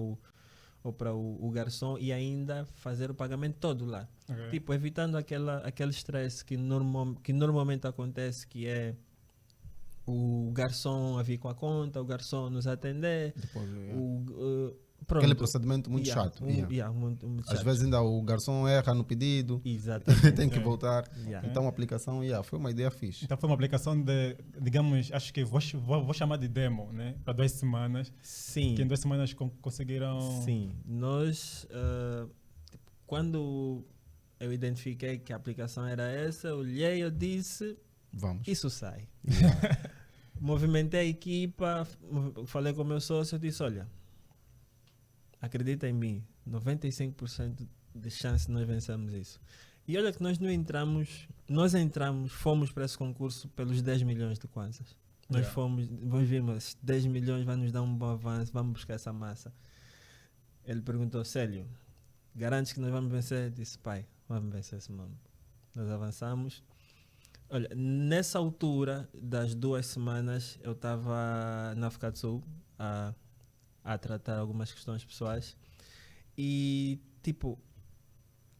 ou para o garçom e ainda fazer o pagamento todo lá. Ok. Tipo, evitando aquele stress que normalmente acontece, que é o garçom a vir com a conta, o garçom nos atender, Depois, pronto. aquele procedimento muito chato. Muito Às chato. vezes ainda o garçom erra no pedido, Exatamente. tem que Ok. voltar. Yeah. Então a aplicação foi uma ideia fixe. Então foi uma aplicação de, digamos, acho que vou chamar de demo, né? Para 2 semanas. Sim. Que em 2 semanas conseguiram. Sim, nós, quando eu identifiquei que a aplicação era essa, olhei, eu disse, Vamos. isso sai. Movimentei a equipa, falei com o meu sócio, eu disse, olha, acredita em mim, 95% de chance de nós vencermos isso. E olha que nós não entramos, fomos para esse concurso pelos 10 milhões de kwanzas. Nós vimos, 10 milhões vai nos dar um bom avanço, vamos buscar essa massa. Ele perguntou, Célio, garantes que nós vamos vencer? Eu disse, pai, vamos vencer esse mambo. Nós avançamos. Olha, nessa altura das 2 semanas, eu estava na África do Sul a tratar algumas questões pessoais e, tipo,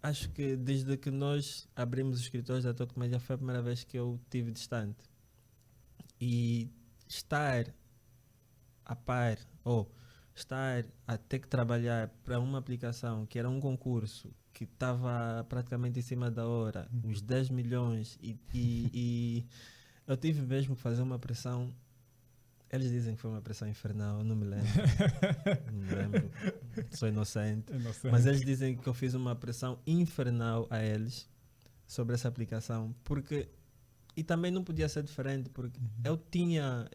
acho que desde que nós abrimos os escritórios da Toque Média foi a primeira vez que eu estive distante. E estar a par, ou estar a ter que trabalhar para uma aplicação que era um concurso que estava praticamente em cima da hora, os 10 milhões, e eu tive mesmo que fazer uma pressão. Eles dizem que foi uma pressão infernal, eu não me lembro. Não me lembro, sou inocente. Mas eles dizem que eu fiz uma pressão infernal a eles sobre essa aplicação, porque e também não podia ser diferente, porque eu tinha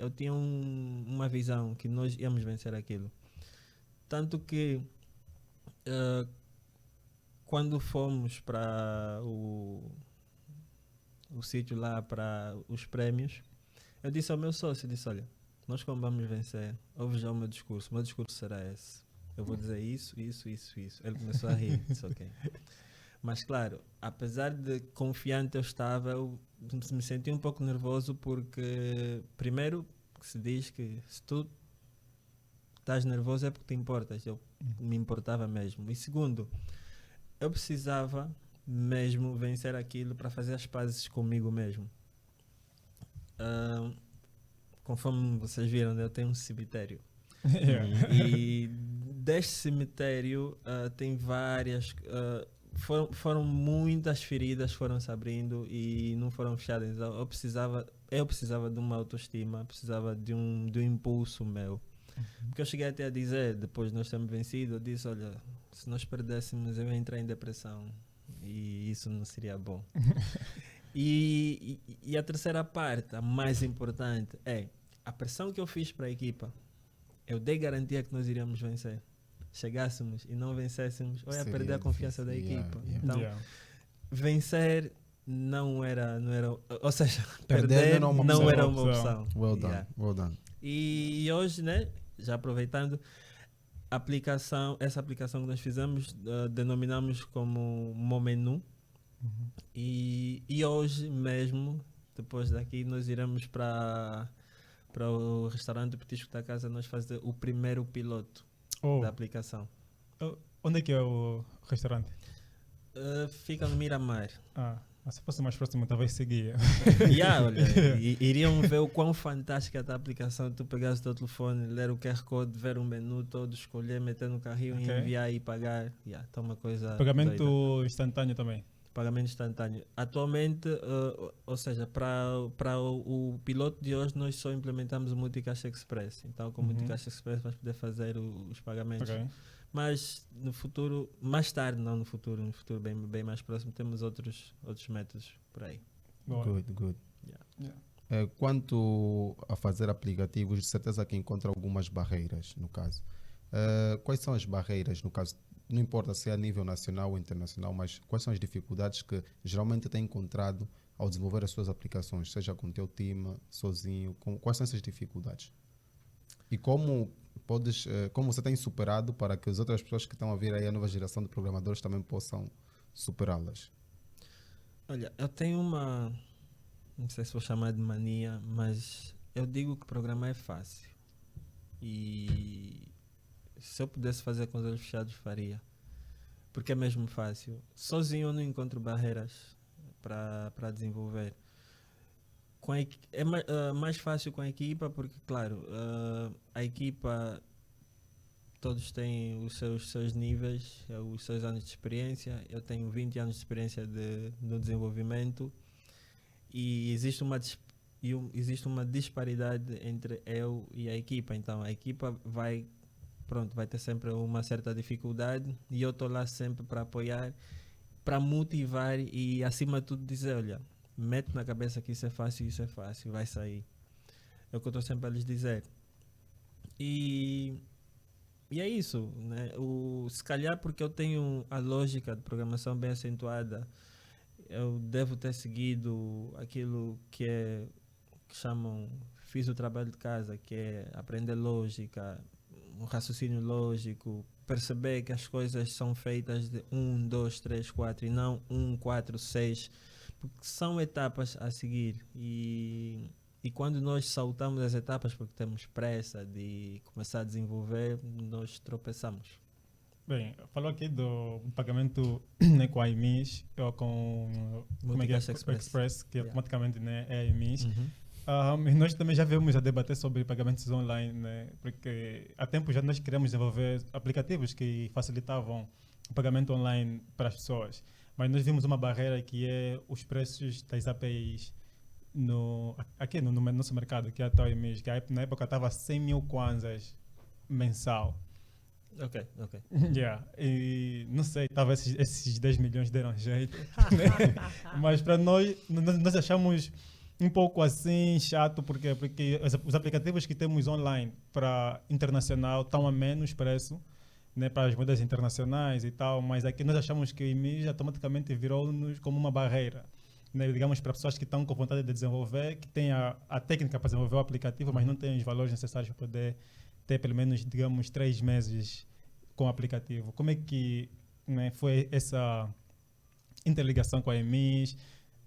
uma visão que nós íamos vencer aquilo. Tanto que quando fomos para o sítio lá para os prémios, eu disse ao meu sócio, olha, nós como vamos vencer, ouve já o meu discurso será esse. Eu vou dizer isso. Ele começou a rir, disse ok. Mas claro, apesar de confiante eu estava, eu me senti um pouco nervoso porque, primeiro, se diz que se tu estás nervoso é porque te importas. Eu me importava mesmo. E segundo, eu precisava mesmo vencer aquilo para fazer as pazes comigo mesmo. Conforme vocês viram, eu tenho um cemitério. E deste cemitério tem várias... foram muitas feridas foram se abrindo e não foram fechadas. Eu precisava de uma autoestima, precisava de um impulso meu. Porque eu cheguei até a dizer, depois de nós termos vencido, eu disse, olha, se nós perdêssemos eu ia entrar em depressão e isso não seria bom. E a terceira parte, a mais importante, é a pressão que eu fiz para a equipa. Eu dei garantia que nós iríamos vencer. Chegássemos e não vencêssemos, eu ia perder a confiança da equipa. Então, vencer não era, ou seja, perder não era uma opção. Well done. E hoje, né, já aproveitando, essa aplicação que nós fizemos, denominamos como Momenu. E hoje mesmo, depois daqui, nós iremos para o restaurante Petisco da Casa, nós fazer o primeiro piloto da aplicação. Onde é que é o restaurante? Fica no Miramar. Se fosse mais próximo, talvez seguia. Olha, iriam ver o quão fantástica está a aplicação. Tu pegares o teu telefone, ler o QR Code, ver o menu todo, escolher, meter no carrinho, enviar e pagar. Tá uma coisa pagamento doida. Instantâneo também? Pagamento instantâneo. Atualmente, ou seja, para o piloto de hoje, nós só implementamos o Multicaixa Express. Então, com o Multicaixa Express, vais poder fazer os pagamentos. Mas no futuro, mais tarde, não no futuro bem mais próximo, temos outros métodos por aí. Good. Quanto a fazer aplicativos, de certeza que encontra algumas barreiras, no caso. Quais são as barreiras, no caso? Não importa se é a nível nacional ou internacional, mas quais são as dificuldades que geralmente tem encontrado ao desenvolver as suas aplicações, seja com o teu time, sozinho? Quais são essas dificuldades? E como você tem superado para que as outras pessoas que estão a vir aí, a nova geração de programadores, também possam superá-las? Olha, eu tenho não sei se vou chamar de mania, mas eu digo que programar é fácil. E Se eu pudesse fazer com os olhos fechados, faria. Porque é mesmo fácil. Sozinho eu não encontro barreiras para desenvolver. É mais fácil com a equipa, porque, claro, a equipa, todos têm os seus níveis, os seus anos de experiência. Eu tenho 20 anos de experiência no desenvolvimento e existe uma disparidade entre eu e a equipa. Então, a equipa vai ter sempre uma certa dificuldade e eu estou lá sempre para apoiar, para motivar e, acima de tudo, dizer: olha, mete na cabeça que isso é fácil, vai sair. É o que eu estou sempre a lhes dizer. E é isso, né? Se calhar porque eu tenho a lógica de programação bem acentuada, eu devo ter seguido aquilo que chamam, fiz o trabalho de casa, que é aprender lógica, um raciocínio lógico, perceber que as coisas são feitas de 1, 2, 3, 4 e não 1, 4, 6, porque são etapas a seguir e quando nós saltamos as etapas porque temos pressa de começar a desenvolver, nós tropeçamos. Bem, falou aqui do pagamento, né, com a IMIS, ou com Multicaixa Express, que Yeah. automaticamente, né, é a IMIS. Uhum. E nós também já vemos a debater sobre pagamentos online, né? Porque há tempo já nós queremos desenvolver aplicativos que facilitavam o pagamento online para as pessoas, mas nós vimos uma barreira que é os preços das APIs aqui no nosso mercado, que é a TOIMIS, que na época estava 100 mil kwanzas mensal. Ok. Yeah. E não sei, talvez esses 10 milhões deram jeito, né? Mas para nós achamos um pouco assim chato, porque os aplicativos que temos online para internacional estão a menos preço, né, para as moedas internacionais e tal, mas aqui nós achamos que o IMIS automaticamente virou-nos como uma barreira, né, digamos, para pessoas que estão com vontade de desenvolver, que têm a técnica para desenvolver o aplicativo, mas não têm os valores necessários para poder ter pelo menos, digamos, 3 meses com o aplicativo. Como é que, né, foi essa interligação com a EMIS?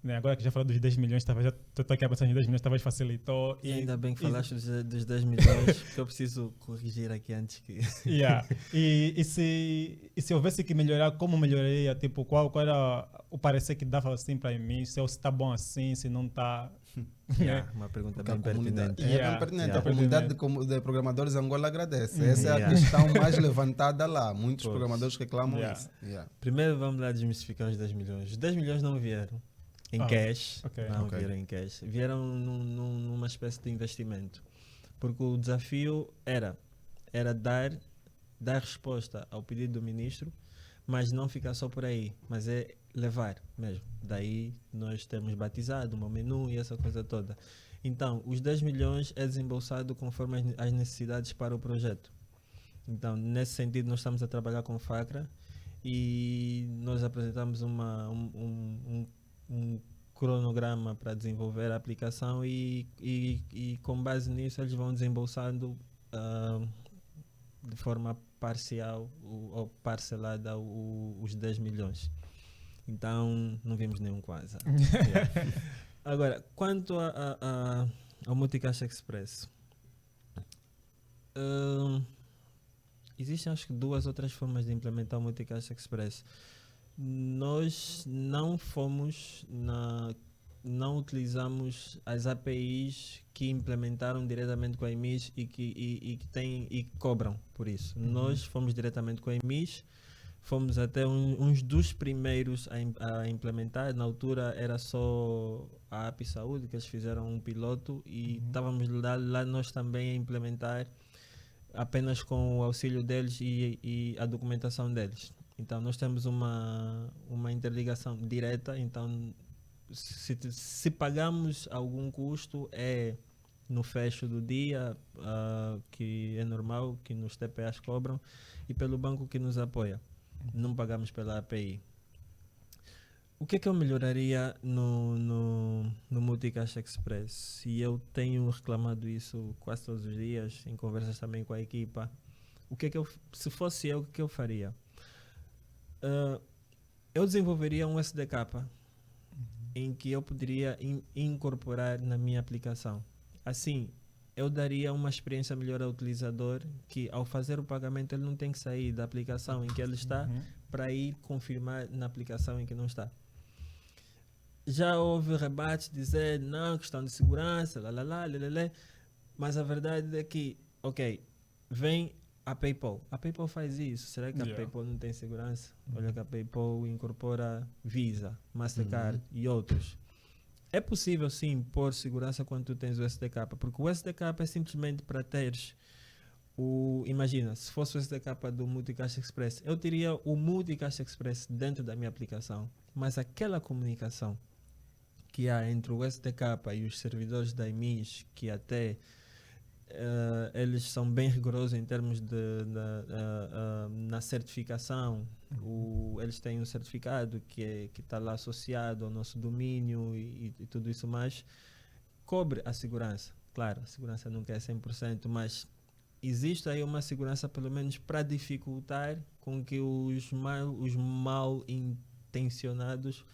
Né, agora que já falou dos 10 milhões, talvez já estou aqui a pensar em 10 milhões, talvez facilitou. E ainda bem que falaste dos 10 milhões, que eu preciso corrigir aqui antes que... Yeah. E se houvesse que melhorar, como melhoraria? Tipo, qual era o parecer que dava assim para mim? Se está bom assim, se não está... Uma pergunta Porque bem pertinente. bem pertinente. A comunidade de programadores de Angola agradece. Essa é a Yeah. questão mais levantada lá. Muitos Pois. programadores reclamam Yeah. isso. Yeah. Primeiro vamos lá desmistificar os 10 milhões. Os 10 milhões não vieram em cash, ok. não Ok. vieram em cash. Vieram numa espécie de investimento. Porque o desafio era dar resposta ao pedido do ministro, mas não ficar só por aí, mas é levar mesmo. Daí nós temos batizado, o menu e essa coisa toda. Então, os 10 milhões é desembolsado conforme as necessidades para o projeto. Então, nesse sentido, nós estamos a trabalhar com FACRA e nós apresentamos um cronograma para desenvolver a aplicação e com base nisso eles vão desembolsando de forma parcial ou parcelada os 10 milhões. Então, não vimos nenhum quase. Yeah. Agora, quanto ao Multicaixa Express, existem acho que 2 ou 3 formas de implementar o Multicaixa Express. Nós não utilizamos as APIs que implementaram diretamente com a EMIS e que cobram por isso. Nós fomos diretamente com a EMIS, fomos até uns dos primeiros a implementar. Na altura era só a API Saúde, que eles fizeram um piloto e estávamos lá nós também a implementar apenas com o auxílio deles e a documentação deles. Então nós temos uma interligação direta. Então se pagamos algum custo é no fecho do dia, que é normal, que nos TPAs cobram, e pelo banco que nos apoia. Não pagamos pela API. O que é que eu melhoraria no Multicaixa Express? E eu tenho reclamado isso quase todos os dias, em conversas também com a equipa. Se fosse eu, o que eu faria? Eu desenvolveria um SDK em que eu poderia incorporar na minha aplicação. Assim, eu daria uma experiência melhor ao utilizador, que ao fazer o pagamento ele não tem que sair da aplicação em que ele está para ir confirmar na aplicação em que não está. Já houve rebates dizer, não, questão de segurança, mas a verdade é que, ok, vem a PayPal. A PayPal faz isso. Será que a PayPal não tem segurança? Olha que a PayPal incorpora Visa, Mastercard e outros. É possível sim pôr segurança quando tu tens o SDK, porque o SDK é simplesmente para teres imagina, se fosse o SDK do Multicaixa Express, eu teria o Multicaixa Express dentro da minha aplicação, mas aquela comunicação que há entre o SDK e os servidores da EMIS, que até eles são bem rigorosos em termos na certificação. Eles têm um certificado que está lá associado ao nosso domínio e tudo isso mais, cobre a segurança. Claro, a segurança nunca é 100%, mas existe aí uma segurança pelo menos para dificultar com que os mal intencionados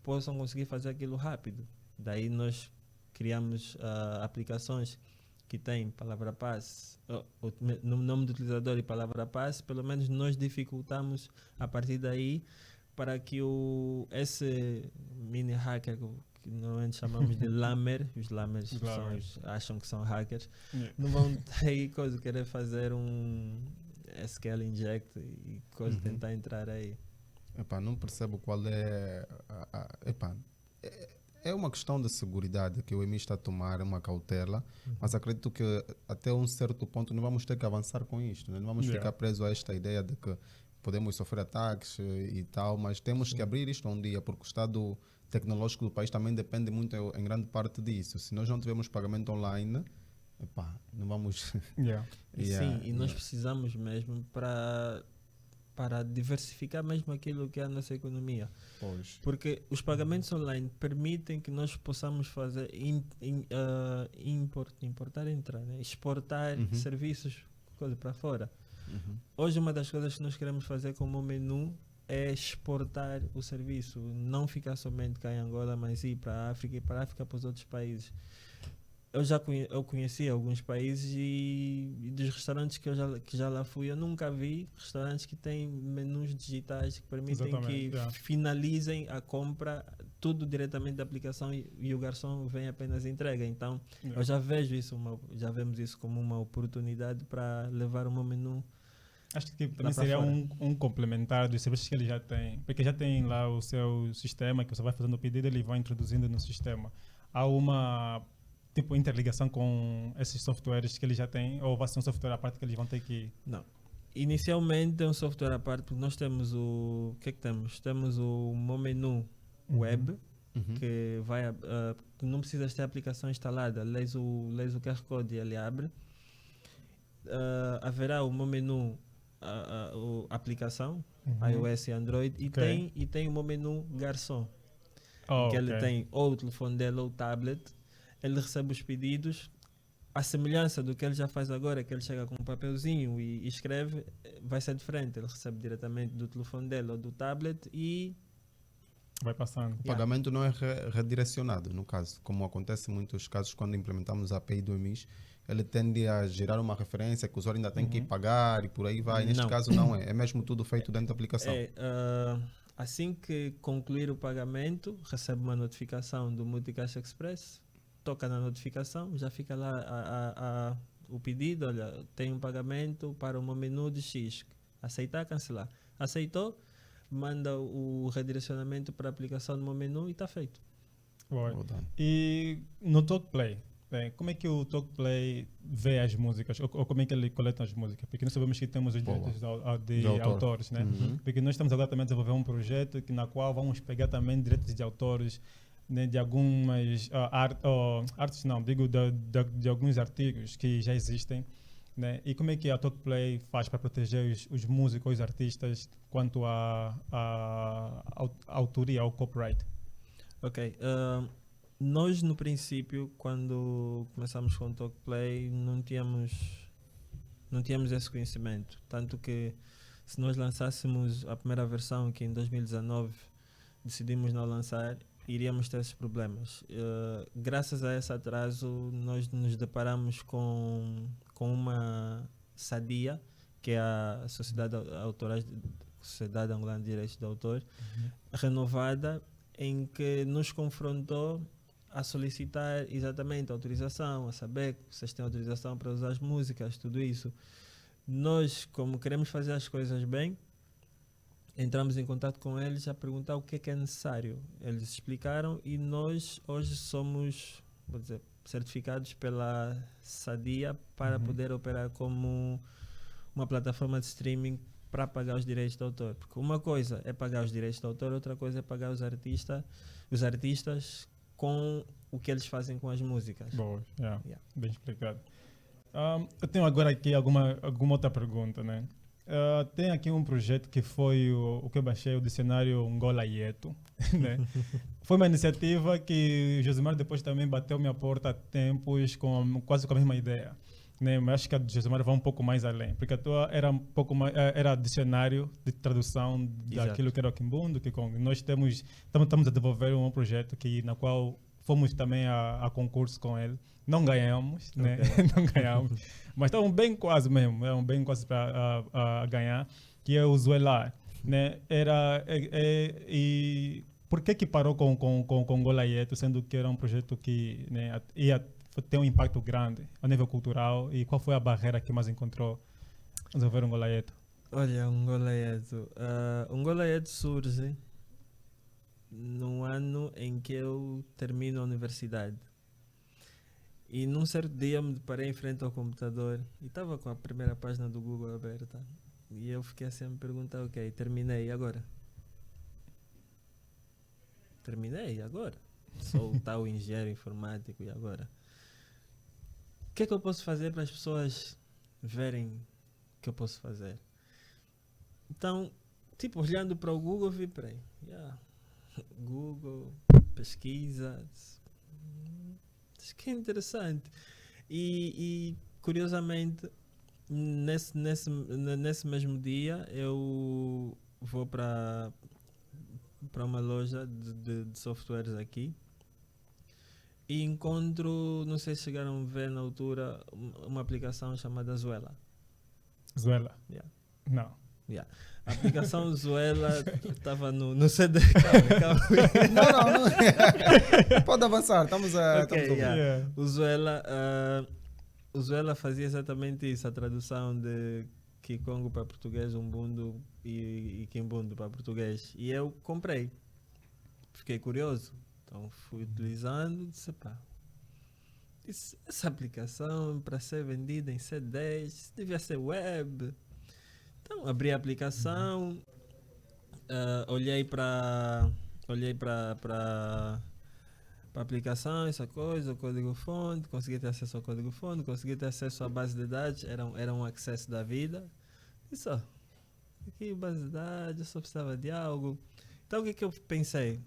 possam conseguir fazer aquilo rápido. Daí nós criamos aplicações que tem palavra passe, no nome do utilizador e palavra passe, pelo menos nós dificultamos a partir daí para que esse mini hacker que normalmente chamamos de lamer, os lamers acham que são hackers, não vão ter coisa, querer fazer um SQL inject e coisa, tentar entrar aí. Epá, não percebo qual é é uma questão de segurança que o EMI está a tomar uma cautela, mas acredito que até um certo ponto não vamos ter que avançar com isto, né? Não vamos ficar presos a esta ideia de que podemos sofrer ataques e tal, mas temos que abrir isto um dia, porque o estado tecnológico do país também depende muito em grande parte disso. Se nós não tivermos pagamento online, epá, não vamos... Sim, e nós precisamos mesmo para diversificar mesmo aquilo que é a nossa economia. Pois. Porque os pagamentos online permitem que nós possamos fazer exportar serviços para fora. Hoje uma das coisas que nós queremos fazer como menu é exportar o serviço, não ficar somente cá em Angola, mas ir para a África e para a África para os outros países. Eu conheci alguns países e dos restaurantes que já lá fui, eu nunca vi restaurantes que têm menus digitais que permitem que finalizem a compra tudo diretamente da aplicação e o garçom vem apenas entrega. Então eu já vejo isso, já vemos isso como uma oportunidade para levar o meu menu. Acho que também seria um complementar dos serviços que ele já tem, porque já tem lá o seu sistema que você vai fazendo o pedido, ele vai introduzindo no sistema. Há uma interligação com esses softwares que eles já têm, ou vai ser um software à parte que eles vão ter que... Não. Inicialmente é um software à parte, porque nós temos o que é que temos? Temos o meu menu web, que vai não precisas ter a aplicação instalada, lês o QR Code e ele abre. Haverá o meu menu a aplicação, iOS e Android, e tem o meu menu garçom, que ele tem ou o telefone dele ou o tablet. Ele recebe os pedidos, a semelhança do que ele já faz agora, que ele chega com um papelzinho e escreve, vai ser diferente. Ele recebe diretamente do telefone dele ou do tablet e vai passando. O pagamento não é redirecionado, no caso, como acontece em muitos casos quando implementamos a API do EMIS, ele tende a gerar uma referência que o usuário ainda tem que pagar e por aí vai. Neste caso não é mesmo tudo feito dentro da aplicação. Assim que concluir o pagamento, recebe uma notificação do Multicaixa Express, toca na notificação, já fica lá o pedido, olha, tem um pagamento para o meu menu de X, aceitar, cancelar. Aceitou, manda o redirecionamento para a aplicação do meu menu e está feito. E no Talkplay, como é que o Talkplay vê as músicas, ou como é que ele coleta as músicas? Porque nós sabemos que temos os direitos de autores, né? Porque nós estamos agora também a desenvolver um projeto na qual vamos pegar também direitos de autores, né, de algumas artes, não, digo de alguns artigos que já existem, né? E como é que a Talkplay faz para proteger os músicos, os artistas, quanto à autoria, ao copyright? Ok. Nós, no princípio, quando começamos com o Talkplay, não tínhamos esse conhecimento. Tanto que, se nós lançássemos a primeira versão, que em 2019 decidimos não lançar, iríamos ter esses problemas. Graças a esse atraso, nós nos deparamos com uma SADIA, que é a Sociedade Angolana de Direitos de Autor, renovada, em que nos confrontou a solicitar exatamente a autorização, a saber que vocês têm autorização para usar as músicas, tudo isso. Nós, como queremos fazer as coisas bem, entramos em contato com eles a perguntar o que é necessário. Eles explicaram e nós hoje somos, vou dizer, certificados pela SADIA para poder operar como uma plataforma de streaming para pagar os direitos de autor. Porque uma coisa é pagar os direitos de autor, outra coisa é pagar os artistas com o que eles fazem com as músicas. Boa, Yeah. bem explicado. Eu tenho agora aqui alguma outra pergunta, né? Tem aqui um projeto que foi o que eu baixei, o dicionário Angola Yeto, né? Foi uma iniciativa que o Josimar depois também bateu minha porta há tempos quase com a mesma ideia, né? Mas acho que a do Josimar vai um pouco mais além, porque a tua era um pouco mais, era dicionário de tradução daquilo que era o Kimbundo, que nós estamos a desenvolver um projeto na qual fomos também a concurso com ele. Não ganhamos, né? Não ganhamos. Mas estavam bem quase mesmo, eram bem quase para ganhar, que é o Zuelar, né? E por que parou com Angola Yeto, sendo que era um projeto que, né, ia ter um impacto grande a nível cultural, e qual foi a barreira que mais encontrou a desenvolver Angola Yeto? Olha, Angola Yeto surge no ano em que eu termino a universidade. E num certo dia me deparei em frente ao computador e estava com a primeira página do Google aberta. E eu fiquei assim a me perguntar, ok, terminei, e agora? Terminei, e agora? Sou o tal engenheiro informático, e agora? O que é que eu posso fazer para as pessoas verem o que eu posso fazer? Então, tipo, olhando para o Google, vi, peraí, Google, pesquisa, acho que é interessante. E curiosamente, nesse mesmo dia, eu vou para uma loja de softwares aqui e encontro, não sei se chegaram a ver na altura, uma aplicação chamada Zuela. Zuela? Yeah. Não. Yeah. A aplicação Zuela estava no CD. Calma. Não. Pode avançar, estamos a ouvir. Yeah. O Zuela fazia exatamente isso, a tradução de Kikongo para português, Umbundo e Kimbundo para português. E eu comprei. Fiquei curioso. Então fui utilizando, disse, pá, essa aplicação para ser vendida em CDs devia ser web. Então abri a aplicação, olhei para a aplicação, essa coisa, o código-fonte, consegui ter acesso ao código-fonte, consegui ter acesso à base de dados, era um acesso da vida. E só, aqui base de dados, eu só precisava de algo. Então o que eu pensei?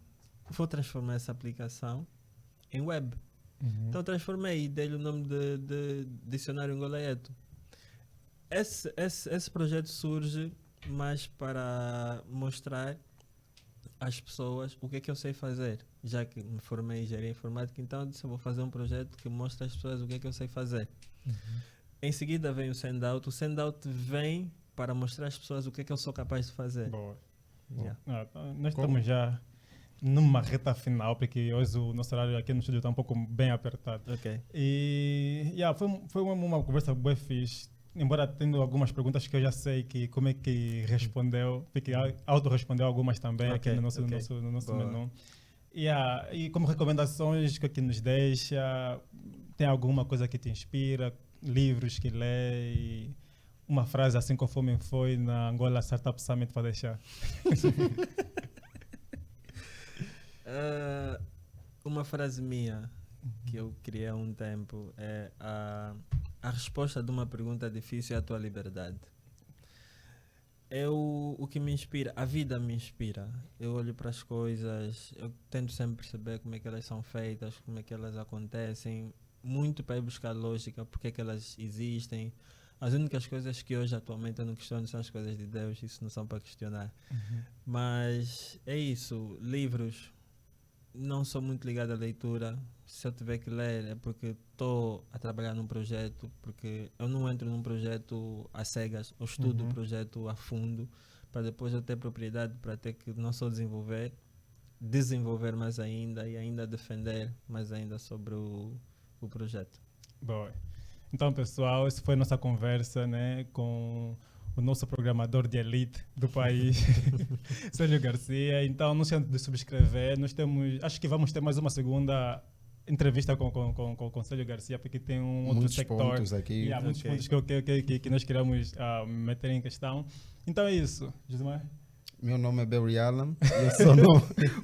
Vou transformar essa aplicação em web. Então transformei e dei-lhe o nome de Dicionário Angola Yeto. Esse projeto surge mais para mostrar às pessoas o que é que eu sei fazer. Já que me formei em engenharia informática, então eu disse, eu vou fazer um projeto que mostra às pessoas o que é que eu sei fazer. Em seguida vem o Sendout. O Sendout vem para mostrar às pessoas o que é que eu sou capaz de fazer. Boa. Yeah. Nós estamos já numa reta final, porque hoje o nosso horário aqui no estúdio está um pouco bem apertado. Ok. E foi uma conversa bem fixe. Embora tendo algumas perguntas que eu já sei que como é que respondeu, porque auto-respondeu algumas também aqui no nosso menu. E como recomendações, o que nos deixa? Tem alguma coisa que te inspira? Livros que lê? E uma frase assim conforme foi na Angola Startup Summit para deixar? Uma frase minha que eu criei há um tempo é a resposta de uma pergunta difícil é a tua liberdade. O que me inspira, a vida me inspira. Eu olho para as coisas, eu tento sempre perceber como é que elas são feitas, como é que elas acontecem, muito para ir buscar lógica, porque é que elas existem. As únicas coisas que hoje atualmente eu não questiono são as coisas de Deus, isso não são para questionar. Mas é isso, livros. não sou muito ligado à leitura. Se eu tiver que ler é porque estou a trabalhar num projeto, porque eu não entro num projeto às cegas, eu estudo o projeto a fundo, para depois eu ter propriedade para ter que não só desenvolver mais ainda e ainda defender mais ainda sobre o projeto. Boa. Então, pessoal, essa foi a nossa conversa, né, com o nosso programador de elite do país, Célio Garcia. Então, não se de subscrever. Acho que vamos ter mais uma segunda entrevista com Célio Garcia, porque tem outro muitos sector. pontos aqui. Muitos pontos que nós queremos meter em questão. Então é isso, Josimar. Meu nome é Barry Allen e eu sou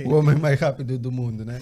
o homem mais rápido do mundo, né?